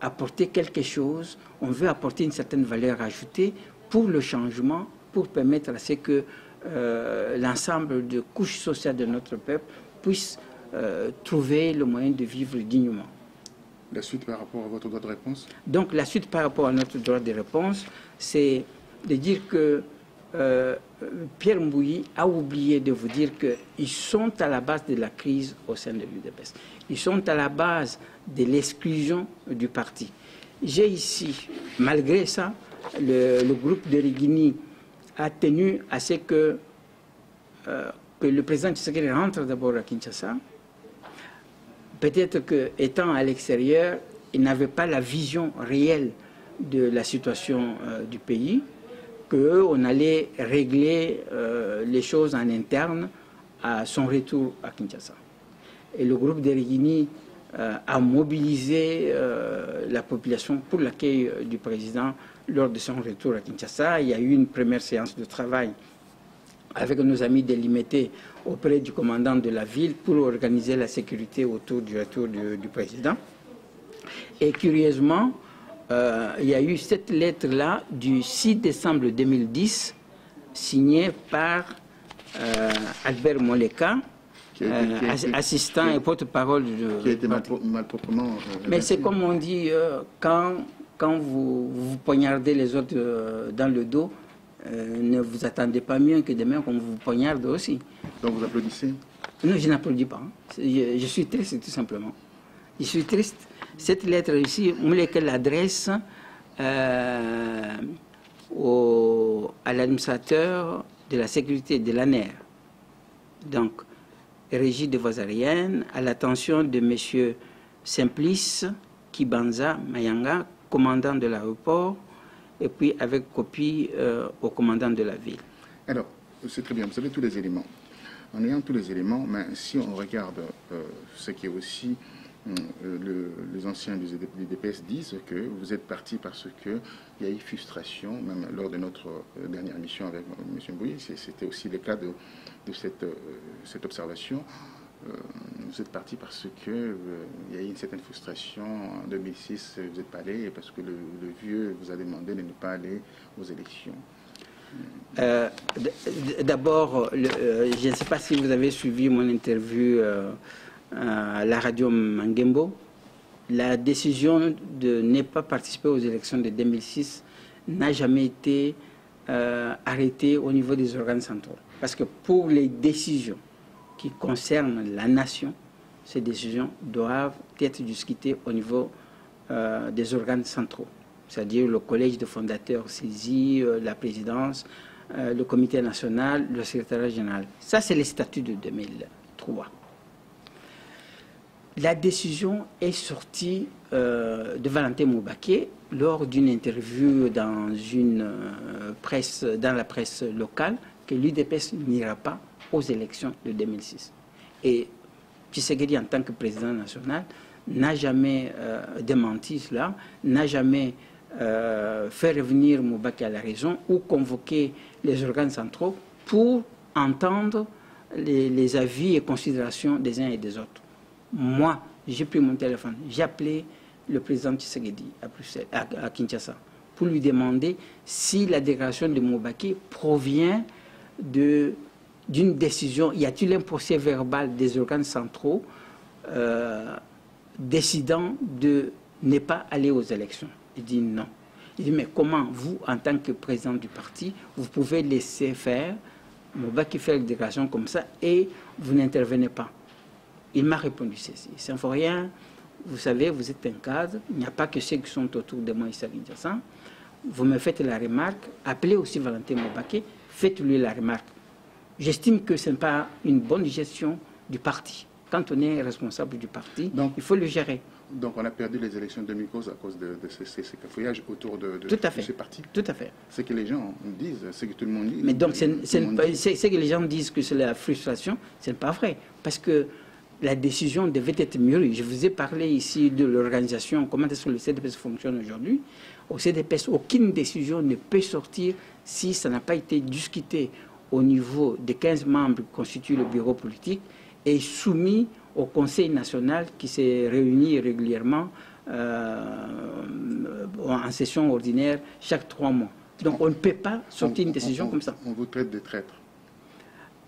apporter quelque chose, on veut apporter une certaine valeur ajoutée pour le changement, pour permettre à ce que l'ensemble de couches sociales de notre peuple puissent trouver le moyen de vivre dignement. La suite par rapport à votre droit de réponse? Donc la suite par rapport à notre droit de réponse, c'est de dire que Pierre Mbouyi a oublié de vous dire qu'ils sont à la base de la crise au sein de l'UDPS. Ils sont à la base de l'exclusion du parti. J'ai ici, malgré ça, le groupe de Rigini a tenu à ce que le président Tshisekedi rentre d'abord à Kinshasa. Peut-être qu'étant à l'extérieur, il n'avait pas la vision réelle de la situation du pays, qu'on allait régler les choses en interne à son retour à Kinshasa. Et le groupe de Rigini a mobilisé la population pour l'accueil du président lors de son retour à Kinshasa. Il y a eu une première séance de travail avec nos amis délimités auprès du commandant de la ville pour organiser la sécurité autour du retour du président. Et curieusement, il y a eu cette lettre-là du 6 décembre 2010, signée par Albert Moleka, assistant et porte-parole qui a été mal proprement... Mais c'est comme on dit, quand vous poignardez les autres dans le dos, ne vous attendez pas mieux que demain qu'on vous poignarde aussi. Donc vous applaudissez? Non, je n'applaudis pas. Je suis triste, tout simplement. Je suis triste. Cette lettre ici, Moleka l'adresse à l'administrateur de la sécurité de l'ANER. Donc, Régie des voies aériennes, à l'attention de M. Simplice Kibanza Mayanga, commandant de l'aéroport, et puis avec copie au commandant de la ville. Alors, c'est très bien, vous avez tous les éléments. En ayant tous les éléments, mais si on regarde ce qui est aussi... les anciens du DPS disent que vous êtes parti parce qu'il y a eu frustration, même lors de notre dernière mission avec M. Mbouyi, c'était aussi le cas de cette observation. Vous êtes parti parce qu'il y a eu une certaine frustration. En 2006, vous n'êtes pas allé parce que le vieux vous a demandé de ne pas aller aux élections. D'abord, je ne sais pas si vous avez suivi mon interview à la radio Mangembo. La décision de ne pas participer aux élections de 2006 n'a jamais été arrêtée au niveau des organes centraux. Parce que pour les décisions qui concernent la nation, ces décisions doivent être discutées au niveau des organes centraux, c'est-à-dire le collège de fondateurs saisi, la présidence, le comité national, le secrétariat général. Ça, c'est les statuts de 2003. La décision est sortie de Valentin Moubaké lors d'une interview dans la presse locale que l'UDPS n'ira pas aux élections de 2006. Et Tshisekedi, en tant que président national, n'a jamais démenti cela, n'a jamais fait revenir Moubaké à la raison ou convoqué les organes centraux pour entendre les avis et considérations des uns et des autres. Moi, j'ai pris mon téléphone, j'ai appelé le président Tshisekedi à Kinshasa pour lui demander si la déclaration de Moubaké provient d'une décision, y a-t-il un procès verbal des organes centraux décidant de ne pas aller aux élections. Il dit non. Il dit mais comment vous, en tant que président du parti, vous pouvez laisser faire Moubaké faire une déclaration comme ça et vous n'intervenez pas? Il m'a répondu ceci. Symphorien, vous savez, vous êtes un cadre, il n'y a pas que ceux qui sont autour de moi ici à Kinshasa. Vous me faites la remarque, appelez aussi Valentin Moubaké, faites-lui la remarque. J'estime que ce n'est pas une bonne gestion du parti. Quand on est responsable du parti, donc, il faut le gérer. Donc on a perdu les élections de 2011 à cause de ces cafouillages autour de ces partis. Tout à fait. C'est que les gens disent, c'est que tout le monde dit. Mais donc c'est que les gens disent que c'est la frustration, ce n'est pas vrai. Parce que la décision devait être mûrie. Je vous ai parlé ici de l'organisation, comment est-ce que le CDPS fonctionne aujourd'hui. Au CDPS, aucune décision ne peut sortir si ça n'a pas été discuté au niveau des 15 membres qui constituent le bureau politique et soumis au Conseil national qui s'est réuni régulièrement en session ordinaire chaque 3 mois. Donc on ne peut pas sortir une décision comme ça. On vous traite de traître.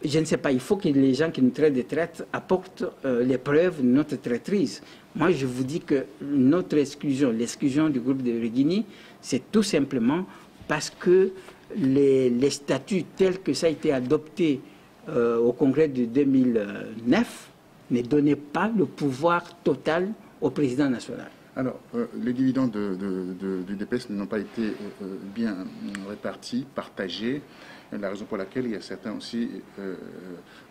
Je ne sais pas, il faut que les gens qui nous traitent de traîtres apportent les preuves de notre traîtrise. Moi, je vous dis que notre exclusion, l'exclusion du groupe de Riguini, c'est tout simplement parce que les statuts tels que ça a été adopté au congrès de 2009 ne donnaient pas le pouvoir total au président national. Alors, les dividendes du DPS n'ont pas été bien répartis, partagés. La raison pour laquelle il y a certains aussi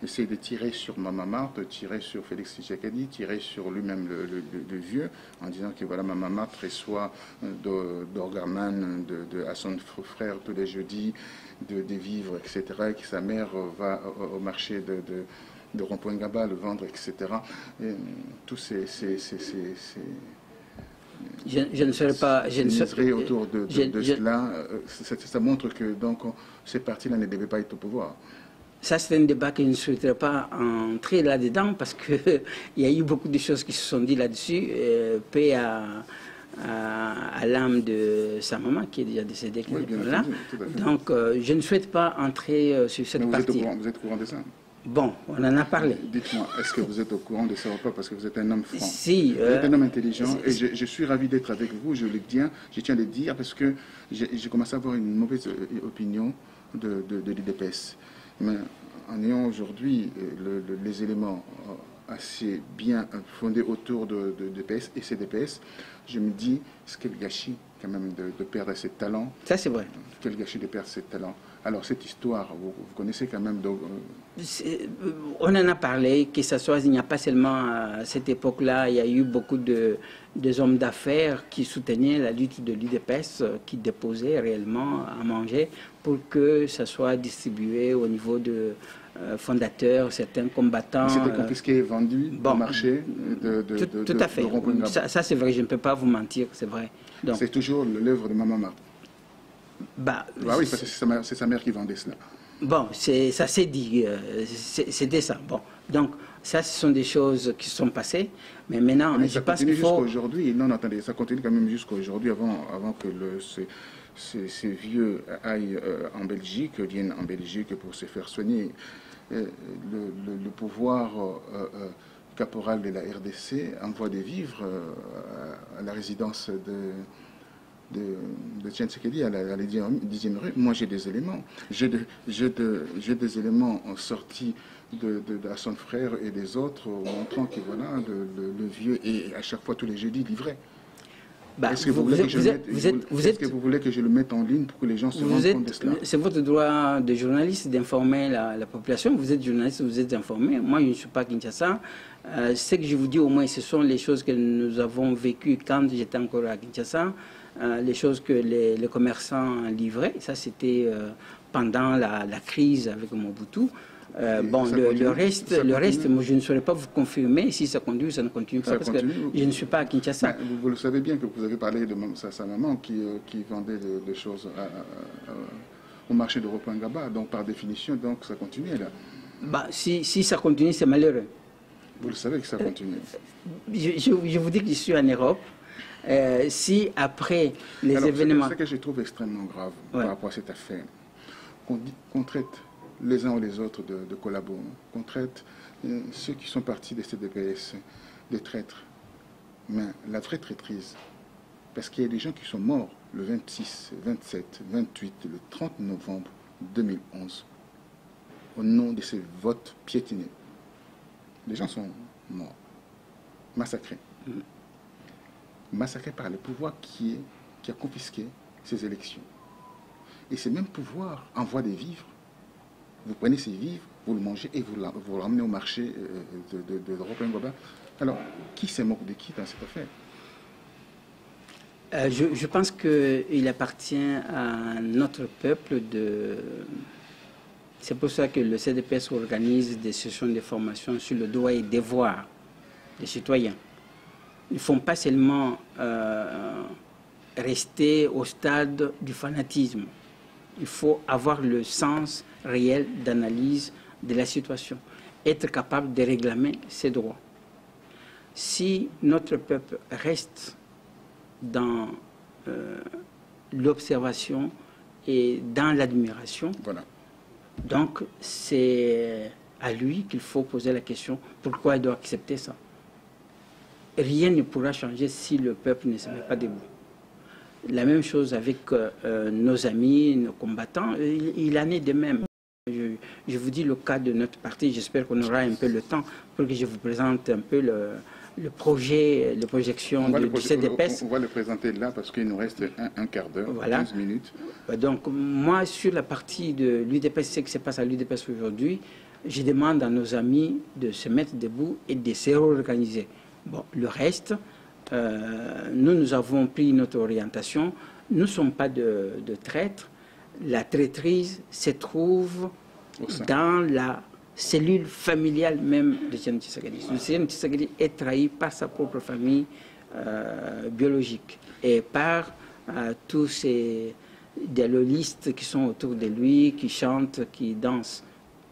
essaient de tirer sur Mama Marthe, de tirer sur Félix Tshisekedi, tirer sur lui-même le vieux, en disant que voilà, Mama Marthe reçoit d'Orgaman, de Hassan Frère tous les jeudis, des vivres, etc., et que sa mère va au marché de Rond-Point Gaba le vendre, etc. Et, tous ces je ne serais pas... Je ne serais, autour de cela, ça montre que donc, ces partis-là ne devaient pas être au pouvoir. Ça, c'est un débat que je ne souhaiterais pas entrer là-dedans parce qu'il y a eu beaucoup de choses qui se sont dites là-dessus. Paix à l'âme de sa maman qui est déjà décédée, qui est là. Donc, je ne souhaite pas entrer sur cette partie. Vous êtes au courant de ça? Bon, on en a parlé. Dites-moi, est-ce que vous êtes au courant de ça ou pas? Parce que vous êtes un homme franc. Si, vous êtes un homme intelligent et je suis ravi d'être avec vous, je tiens à le dire parce que j'ai commencé à avoir une mauvaise opinion de l'UDPS. Mais en ayant aujourd'hui les éléments assez bien fondés autour de DPS et CDPS, je me dis, quel gâchis quand même de perdre ses talents. Ça c'est vrai. Quel gâchis de perdre ses talents. Alors cette histoire, vous connaissez quand même... On en a parlé, que ce soit, il n'y a pas seulement à cette époque-là, il y a eu beaucoup de hommes d'affaires qui soutenaient la lutte de l'UDPS, qui déposaient réellement à manger pour que ça soit distribué au niveau de fondateurs, certains combattants. C'était confisqué et vendu au marché tout à fait. Ça c'est vrai, je ne peux pas vous mentir, c'est vrai. C'est toujours l'œuvre de Mama Marthe. Bah oui, parce que c'est sa mère qui vendait cela. Bon, ça s'est dit, c'était ça. Bon, donc ça, ce sont des choses qui se sont passées, mais maintenant, mais je pense qu'il faut... Aujourd'hui, non, attendez, ça continue quand même jusqu'à aujourd'hui, avant que ces vieux aillent en Belgique, viennent en Belgique pour se faire soigner. Le pouvoir caporal de la RDC envoie des vivres à la résidence de Tshisekedi à la 10e rue. Moi, j'ai des éléments. J'ai des éléments sortis de Hassan Frère et des autres montrant que voilà, le vieux est à chaque fois tous les jeudis livré. Est-ce que vous voulez que je le mette en ligne pour que les gens se rendent compte de cela? C'est votre droit de journaliste d'informer la population. Vous êtes journaliste, vous êtes informé. Moi, je ne suis pas Kinshasa. Ce que je vous dis au moins, ce sont les choses que nous avons vécues quand j'étais encore à Kinshasa. Les choses que les commerçants livraient. Ça, c'était pendant la crise avec Mobutu. Bon, le reste, moi, je ne saurais pas vous confirmer si ça continue ou ça ne continue pas, parce que je ne suis pas à Kinshasa. Vous le savez bien que vous avez parlé de sa maman qui vendait des choses au marché de Ropangaba. Donc, par définition, donc, ça continue là. Bah, si ça continue, c'est malheureux. Vous le savez que ça continue. Je vous dis que je suis en Europe. Si après les événements... Ce que je trouve extrêmement grave par rapport à cette affaire, qu'on traite les uns ou les autres de collabos, qu'on traite ceux qui sont partis de CDPS de traîtres. Mais la vraie traîtrise, parce qu'il y a des gens qui sont morts le 26, 27, 28, le 30 novembre 2011, au nom de ces votes piétinés. Les gens sont morts, massacrés. Massacrés par le pouvoir qui a confisqué ces élections. Et ce même pouvoir envoie des vivres. Vous prenez ces vivres, vous le mangez et vous le ramenez au marché de Ropangaba. Alors, qui se moque de qui dans cette affaire? Je pense qu'il appartient à notre peuple de... C'est pour ça que le CDPS organise des sessions de formation sur le droit et devoir des citoyens. Ils ne font pas seulement rester au stade du fanatisme. Il faut avoir le sens réel d'analyse de la situation, être capable de réclamer ses droits. Si notre peuple reste dans l'observation et dans l'admiration, voilà. Donc c'est à lui qu'il faut poser la question pourquoi il doit accepter ça. Rien ne pourra changer si le peuple ne se met pas debout. La même chose avec nos amis, nos combattants, il en est de même. Je vous dis le cas de notre parti, j'espère qu'on aura un peu le temps pour que je vous présente un peu le projet, les projections du CDPS. On va le présenter là parce qu'il nous reste un quart d'heure, voilà. 15 minutes. Donc moi, sur la partie de l'UDPS, ce qui se passe à l'UDPS aujourd'hui, je demande à nos amis de se mettre debout et de se réorganiser. Bon, le reste, nous avons pris notre orientation. Nous ne sommes pas de traîtres. La traîtrise se trouve dans la cellule familiale même de Tidiane Tshisekedi. Tidiane Tshisekedi est trahi par sa propre famille biologique et par tous ces dialoguistes qui sont autour de lui, qui chantent, qui dansent,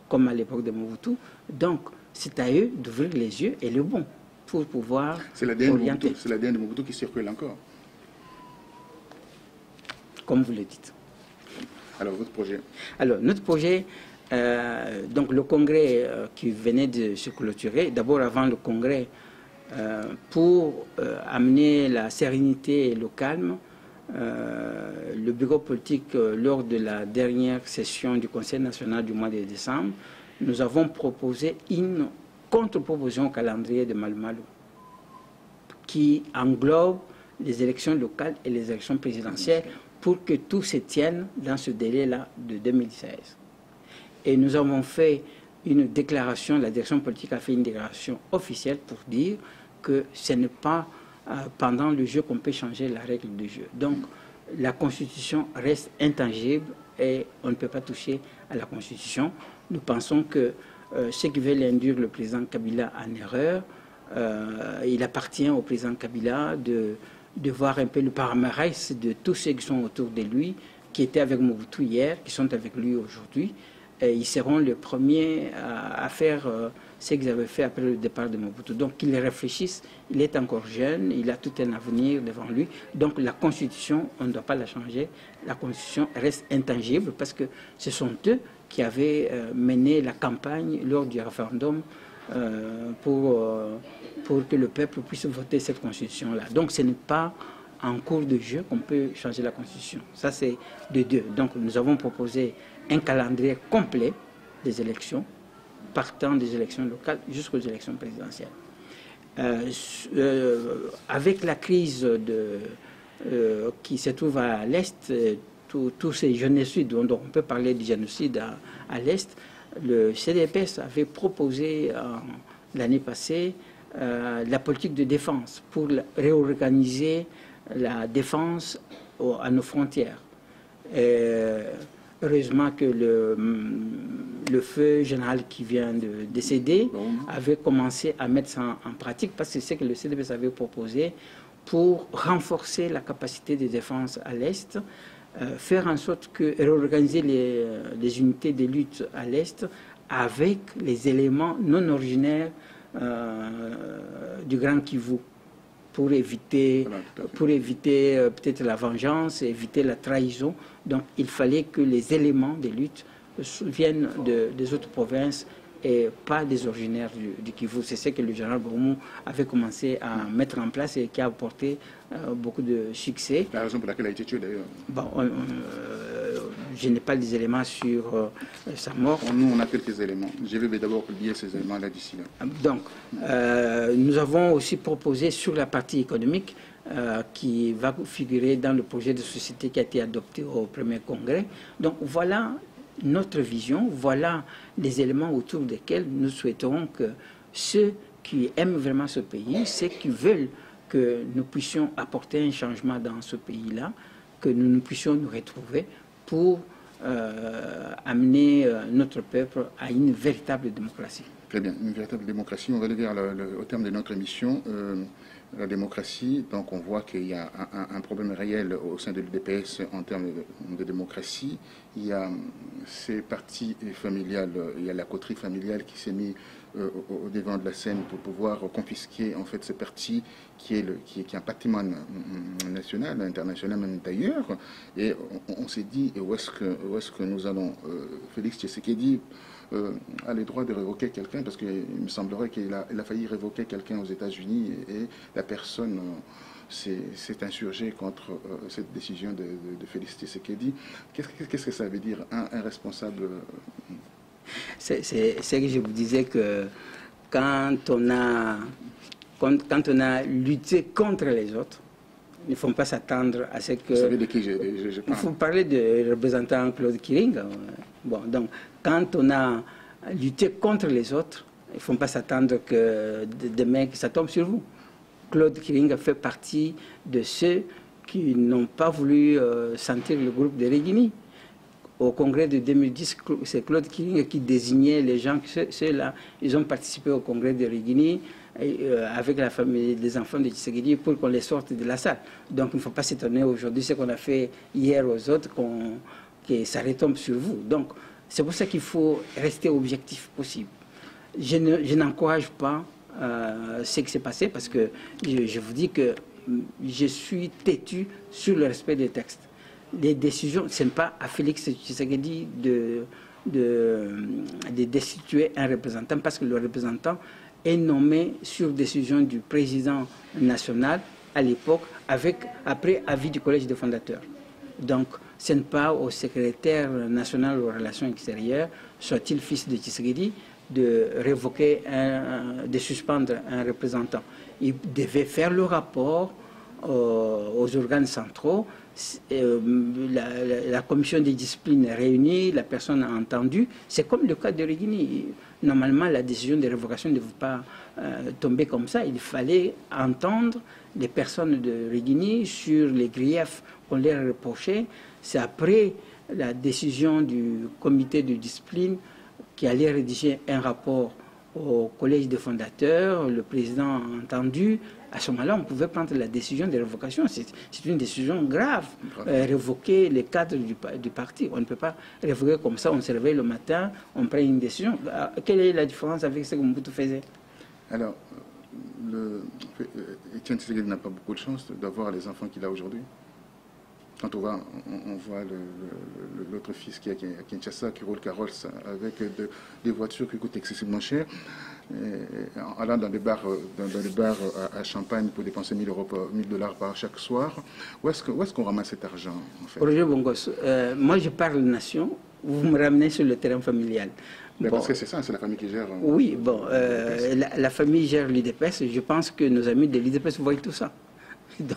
comme à l'époque de Mobutu. Donc, c'est à eux d'ouvrir les yeux et le bon pour pouvoir orienter. C'est l'ADN de Mobutu qui circule encore. Comme vous le dites. Alors, votre projet? Alors, notre projet, donc le congrès qui venait de se clôturer, d'abord avant le congrès, pour amener la sérénité et le calme, le bureau politique, lors de la dernière session du Conseil national du mois de décembre, nous avons proposé une contre-proposition au calendrier de Malu-Malu qui englobe les élections locales et les élections présidentielles pour que tout se tienne dans ce délai-là de 2016. Et nous avons fait une déclaration, la direction politique a fait une déclaration officielle pour dire que ce n'est pas pendant le jeu qu'on peut changer la règle du jeu. Donc, la Constitution reste intangible et on ne peut pas toucher à la Constitution. Nous pensons que ce qui veut induire le président Kabila en erreur, il appartient au président Kabila de voir un peu le palmarès de tous ceux qui sont autour de lui, qui étaient avec Mobutu hier, qui sont avec lui aujourd'hui. Ils seront les premiers à faire ce qu'ils avaient fait après le départ de Mobutu. Donc qu'ils réfléchissent, il est encore jeune, il a tout un avenir devant lui. Donc la Constitution, on ne doit pas la changer. La Constitution reste intangible parce que ce sont eux qui avaient mené la campagne lors du référendum pour que le peuple puisse voter cette Constitution-là. Donc ce n'est pas en cours de jeu qu'on peut changer la Constitution. Ça, c'est de deux. Donc nous avons proposé un calendrier complet des élections, partant des élections locales jusqu'aux élections présidentielles. Avec la crise qui se trouve à l'Est, tous ces génocides, dont on peut parler du génocide à l'Est, le CDPS avait proposé l'année passée la politique de défense pour réorganiser la défense à nos frontières. Heureusement que le feu général qui vient de décéder avait commencé à mettre ça en pratique parce que c'est ce que le CDPS avait proposé pour renforcer la capacité de défense à l'Est. faire en sorte que réorganiser les unités de lutte à l'Est avec les éléments non originaires du Grand Kivu pour éviter, peut-être la vengeance, éviter la trahison. Donc il fallait que les éléments de lutte viennent des autres provinces et pas des originaires du Kivu. C'est ce que le général Bromou avait commencé à mettre en place et qui a apporté beaucoup de succès. La raison pour laquelle il a été tué d'ailleurs. Bon, je n'ai pas des éléments sur sa mort. Nous, on a quelques éléments. Je vais d'abord publier ces éléments-là d'ici là. Donc, nous avons aussi proposé sur la partie économique qui va figurer dans le projet de société qui a été adopté au premier congrès. Donc, voilà notre vision, voilà les éléments autour desquels nous souhaiterons que ceux qui aiment vraiment ce pays, ceux qui veulent que nous puissions apporter un changement dans ce pays-là, que nous puissions nous retrouver pour amener notre peuple à une véritable démocratie. Très bien, une véritable démocratie. On va aller vers au terme de notre émission. La démocratie, donc on voit qu'il y a un problème réel au sein de l'UDPS en termes de démocratie. Il y a ces partis familiales, il y a la coterie familiale qui s'est mise au devant de la scène pour pouvoir confisquer en fait ce parti qui est un patrimoine national, international même d'ailleurs. Et on s'est dit, où est-ce que nous allons, Félix Tshisekedi a le droit de révoquer quelqu'un, parce qu'il me semblerait qu'il a failli révoquer quelqu'un aux États-Unis et la personne s'est insurgée contre cette décision de Félix Tshisekedi. Qu'est-ce que ça veut dire, un responsable? C'est ce que je vous disais, que quand on a lutté contre les autres, il ne faut pas s'attendre à ce que... Vous savez de qui je parle? Il faut parler du représentant Claude Kiring. Bon, donc, quand on a lutté contre les autres, il ne faut pas s'attendre que demain que ça tombe sur vous. Claude Kiring a fait partie de ceux qui n'ont pas voulu sentir le groupe de Régini. Au congrès de 2010, c'est Claude Kiring qui désignait les gens, ceux-là, ils ont participé au congrès de Régini avec la famille des enfants de Tshisekedi pour qu'on les sorte de la salle. Donc il ne faut pas s'étonner aujourd'hui ce qu'on a fait hier aux autres, que ça retombe sur vous. Donc c'est pour ça qu'il faut rester objectif possible. Je n'encourage pas ce qui s'est passé, parce que je vous dis que je suis têtu sur le respect des textes. Les décisions, ce n'est pas à Félix Tshisekedi de destituer un représentant, parce que le représentant est nommé sur décision du président national à l'époque, après avis du collège des fondateurs. Donc, ce n'est pas au secrétaire national aux relations extérieures, soit-il fils de Tshisekedi, de révoquer, de suspendre un représentant. Il devait faire le rapport aux organes centraux. La commission des disciplines est réunie, la personne a entendu. C'est comme le cas de Régini. Normalement, la décision de révocation ne devait pas tomber comme ça. Il fallait entendre les personnes de Régini sur les griefs qu'on leur reprochait. C'est après la décision du comité de discipline qui allait rédiger un rapport au collège des fondateurs, le président a entendu. À ce moment-là, on pouvait prendre la décision de révocation. C'est une décision grave. Révoquer les cadres du parti. On ne peut pas révoquer comme ça. On se réveille le matin, on prend une décision. Quelle est la différence avec ce que Mobutu faisait? Alors, Étienne Tshisekedi n'a pas beaucoup de chance d'avoir les enfants qu'il a aujourd'hui. Quand on voit l'autre fils qui est à Kinshasa, qui roule carrosse avec des voitures qui coûtent excessivement cher, en allant dans des bars à Champagne pour dépenser 1 000 $ par chaque soir. Où est-ce qu'on ramasse cet argent, en fait? Roger Bongos, moi je parle de nation, vous me ramenez sur le terrain familial. Bon, parce que c'est ça, c'est la famille qui gère. Oui, bon, la famille gère l'UDPS. Je pense que nos amis de l'UDPS voient tout ça.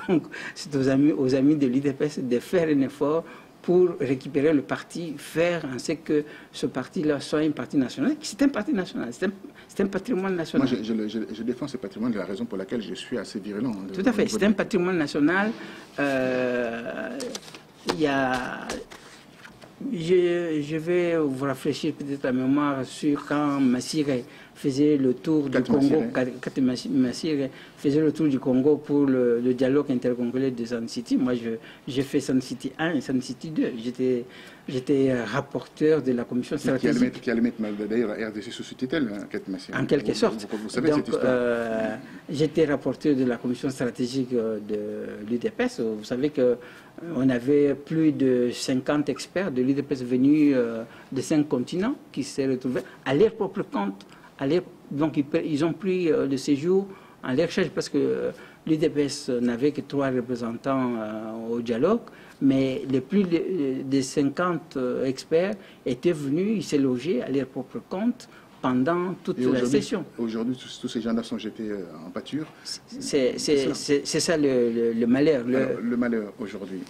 Donc, c'est aux amis de l'UDPS de faire un effort pour récupérer le parti, faire en sorte que ce parti-là soit un parti national. C'est un parti national, c'est un patrimoine national. Moi, je défends ce patrimoine, de la raison pour laquelle je suis assez virulent. Tout à fait, c'est un patrimoine national. Je vais vous rafraîchir peut-être la mémoire sur quand Massiré faisait le tour du Congo, Kate Massire faisait le tour du Congo pour le dialogue intercongolais de Sun City. Moi, j'ai fait Sun City 1 et Sun City 2. J'étais rapporteur de la commission stratégique. Qui allait mettre d'ailleurs la RDC sous tutelle, Kate Massire. En quelque sorte. Vous savez cette histoire. J'étais rapporteur de la commission stratégique de l'UDPS. Vous savez qu'on avait plus de 50 experts de l'UDPS venus de 5 continents qui s'est retrouvés à leur propre compte. Donc ils ont pris le séjour en leur charge parce que l'UDPS n'avait que 3 représentants au dialogue, mais les plus de 50 experts étaient venus, ils s'est logés à leur propre compte pendant toute la session. Aujourd'hui, tous ces gens-là sont jetés en pâture. C'est ça le malheur. Alors, le malheur aujourd'hui,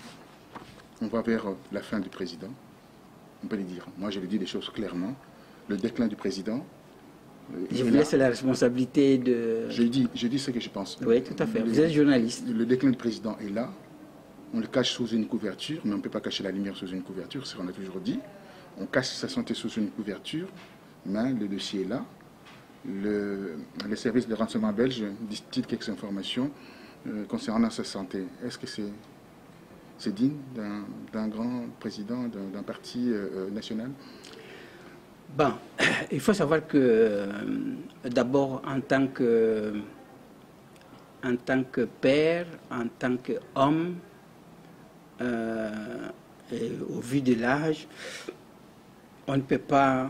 on va vers la fin du président. On peut le dire. Moi, je le dis les choses clairement. Le déclin du président. Je vous laisse la responsabilité de... Je dis ce que je pense. Oui, tout à fait. Vous êtes journaliste. Le déclin du président est là. On le cache sous une couverture, mais on ne peut pas cacher la lumière sous une couverture, c'est ce qu'on a toujours dit. On cache sa santé sous une couverture, mais le dossier est là. Les services de renseignement belges disent quelques informations concernant sa santé. Est-ce que c'est digne d'un grand président d'un parti national? Bon, il faut savoir que d'abord en tant que père, en tant qu'homme, au vu de l'âge, on ne peut pas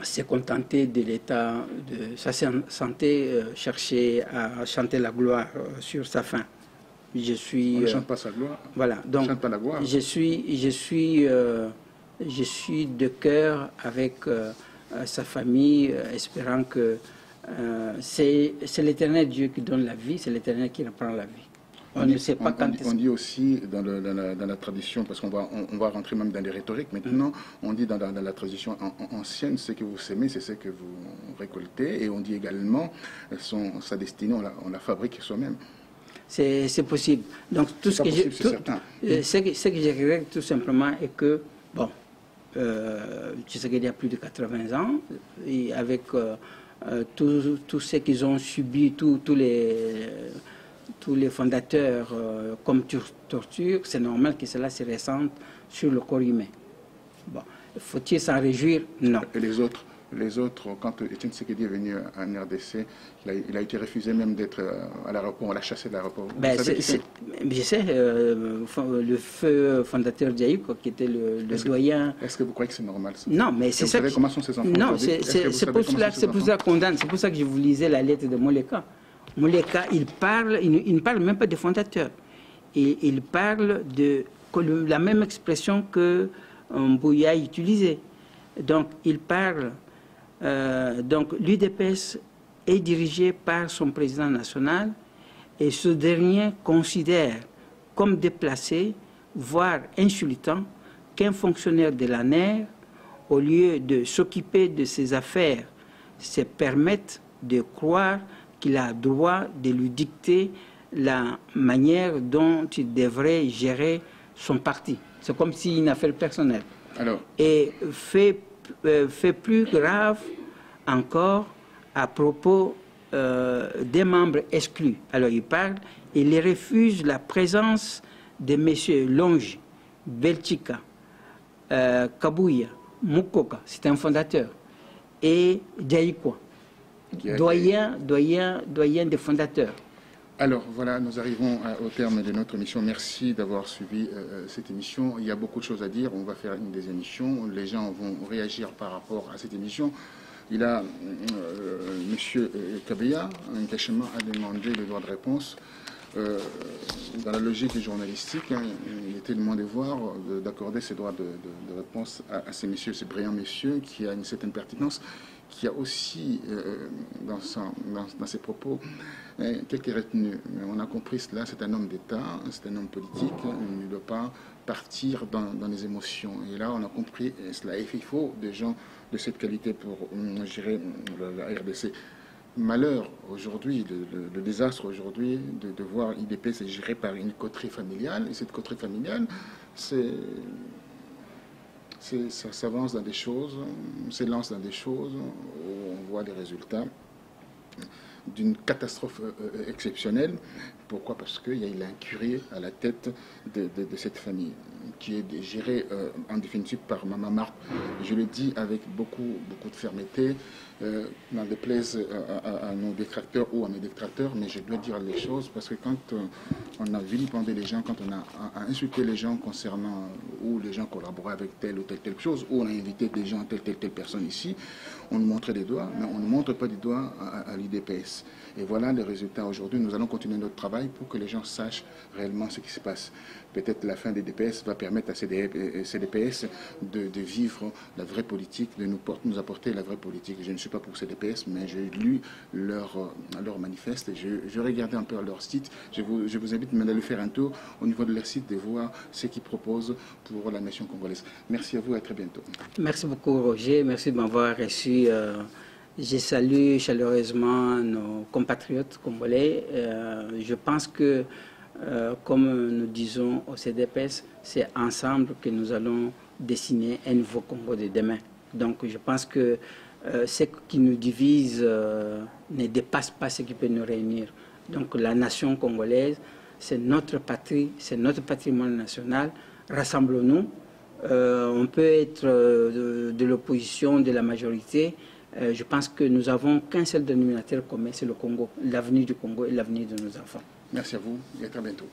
se contenter de l'état de sa santé, chercher à chanter la gloire sur sa fin. On ne chante pas sa gloire. Voilà, donc on ne chante pas la gloire. Je suis de cœur avec sa famille, espérant que c'est l'Éternel Dieu qui donne la vie, c'est l'Éternel qui reprend la vie. On ne sait pas quand on dit aussi dans la tradition, parce qu'on va rentrer même dans les rhétoriques maintenant, on dit dans la tradition ancienne, ce que vous semez, c'est ce que vous récoltez, et on dit également sa destinée, on la fabrique soi-même. C'est possible. Donc tout ce que je regrette tout simplement est que, bon, je sais qu'il y a plus de 80 ans, et avec tout ce qu'ils ont subi, tous les fondateurs comme torture, c'est normal que cela se ressente sur le corps humain. Bon, faut-il s'en réjouir? Non. Et les autres, quand Étienne Tshisekedi est venu en RDC, il a été refusé même d'être à l'aéroport, on l'a chassé de l'aéroport. Je sais, le feu fondateur Diaïko, qui était le doyen... Est-ce que vous croyez que c'est normal ça? Non, mais c'est ça. Vous savez comment sont ces enfants? Non, c'est pour ça que je vous lisais la lettre de Moleka. Moleka, il ne parle même pas de fondateur. Il parle de la même expression que Mbouya utilisait. Donc, il parle... donc, l'UDPS est dirigé par son président national et ce dernier considère comme déplacé, voire insultant, qu'un fonctionnaire de l'ANER, au lieu de s'occuper de ses affaires, se permette de croire qu'il a droit de lui dicter la manière dont il devrait gérer son parti. C'est comme si une affaire personnelle. Alors... Et fait plus grave encore à propos des membres exclus. Alors il parle, il refuse la présence de M. Longe, Belchika, Kabouya, Mukoka, c'est un fondateur, et Diaïkwa, doyen des fondateurs. Alors voilà, nous arrivons au terme de notre émission. Merci d'avoir suivi cette émission. Il y a beaucoup de choses à dire. On va faire une des émissions. Les gens vont réagir par rapport à cette émission. Il a, M. Kabeya, Nkashima, a demandé le droit de réponse. Dans la logique journalistique, il était demandé de voir, d'accorder ces droits de réponse à ces messieurs, ces brillants messieurs, qui a une certaine pertinence, qui a aussi, dans ses propos, quelques retenues. Mais on a compris cela, c'est un homme d'État, c'est un homme politique, il ne doit pas partir dans les émotions. Et là, on a compris cela. Et il faut des gens de cette qualité pour gérer la RDC. Malheur aujourd'hui, le désastre aujourd'hui de voir l'IDPS géré par une coterie familiale. Et cette coterie familiale, ça s'avance dans des choses, s'élance dans des choses où on voit les résultats d'une catastrophe exceptionnelle. Pourquoi? Parce qu'il y a l'incurie à la tête de cette famille, qui est gérée en définitive par Maman Marthe. Je le dis avec beaucoup de fermeté, n'en déplaise à nos détracteurs ou à mes détracteurs, mais je dois dire les choses parce que quand on a vilipendé les gens, quand on a insulté les gens concernant où les gens collaboraient avec telle ou telle chose, où on a invité des gens, telle personne ici, on nous montrait des doigts, mais on ne montre pas des doigts à l'UDPS. Et voilà les résultats aujourd'hui. Nous allons continuer notre travail pour que les gens sachent réellement ce qui se passe. Peut-être la fin des DPS va permettre à CDPS de vivre la vraie politique, de nous apporter la vraie politique. Je ne suis pas pour CDPS, mais j'ai lu leur manifeste et je regardais un peu leur site. Je vous invite maintenant à aller faire un tour au niveau de leur site, de voir ce qu'ils proposent pour la nation congolaise. Merci à vous et à très bientôt. Merci beaucoup Roger, merci de m'avoir reçu. Je salue chaleureusement nos compatriotes congolais. Je pense que, comme nous disons au CDPS, c'est ensemble que nous allons dessiner un nouveau Congo de demain. Donc je pense que ce qui nous divise ne dépasse pas ce qui peut nous réunir. Donc la nation congolaise, c'est notre patrie, c'est notre patrimoine national. Rassemblons-nous. On peut être de l'opposition, de la majorité. Je pense que nous n'avons qu'un seul dénominateur commun, c'est le Congo, l'avenir du Congo et l'avenir de nos enfants. Merci à vous et à très bientôt.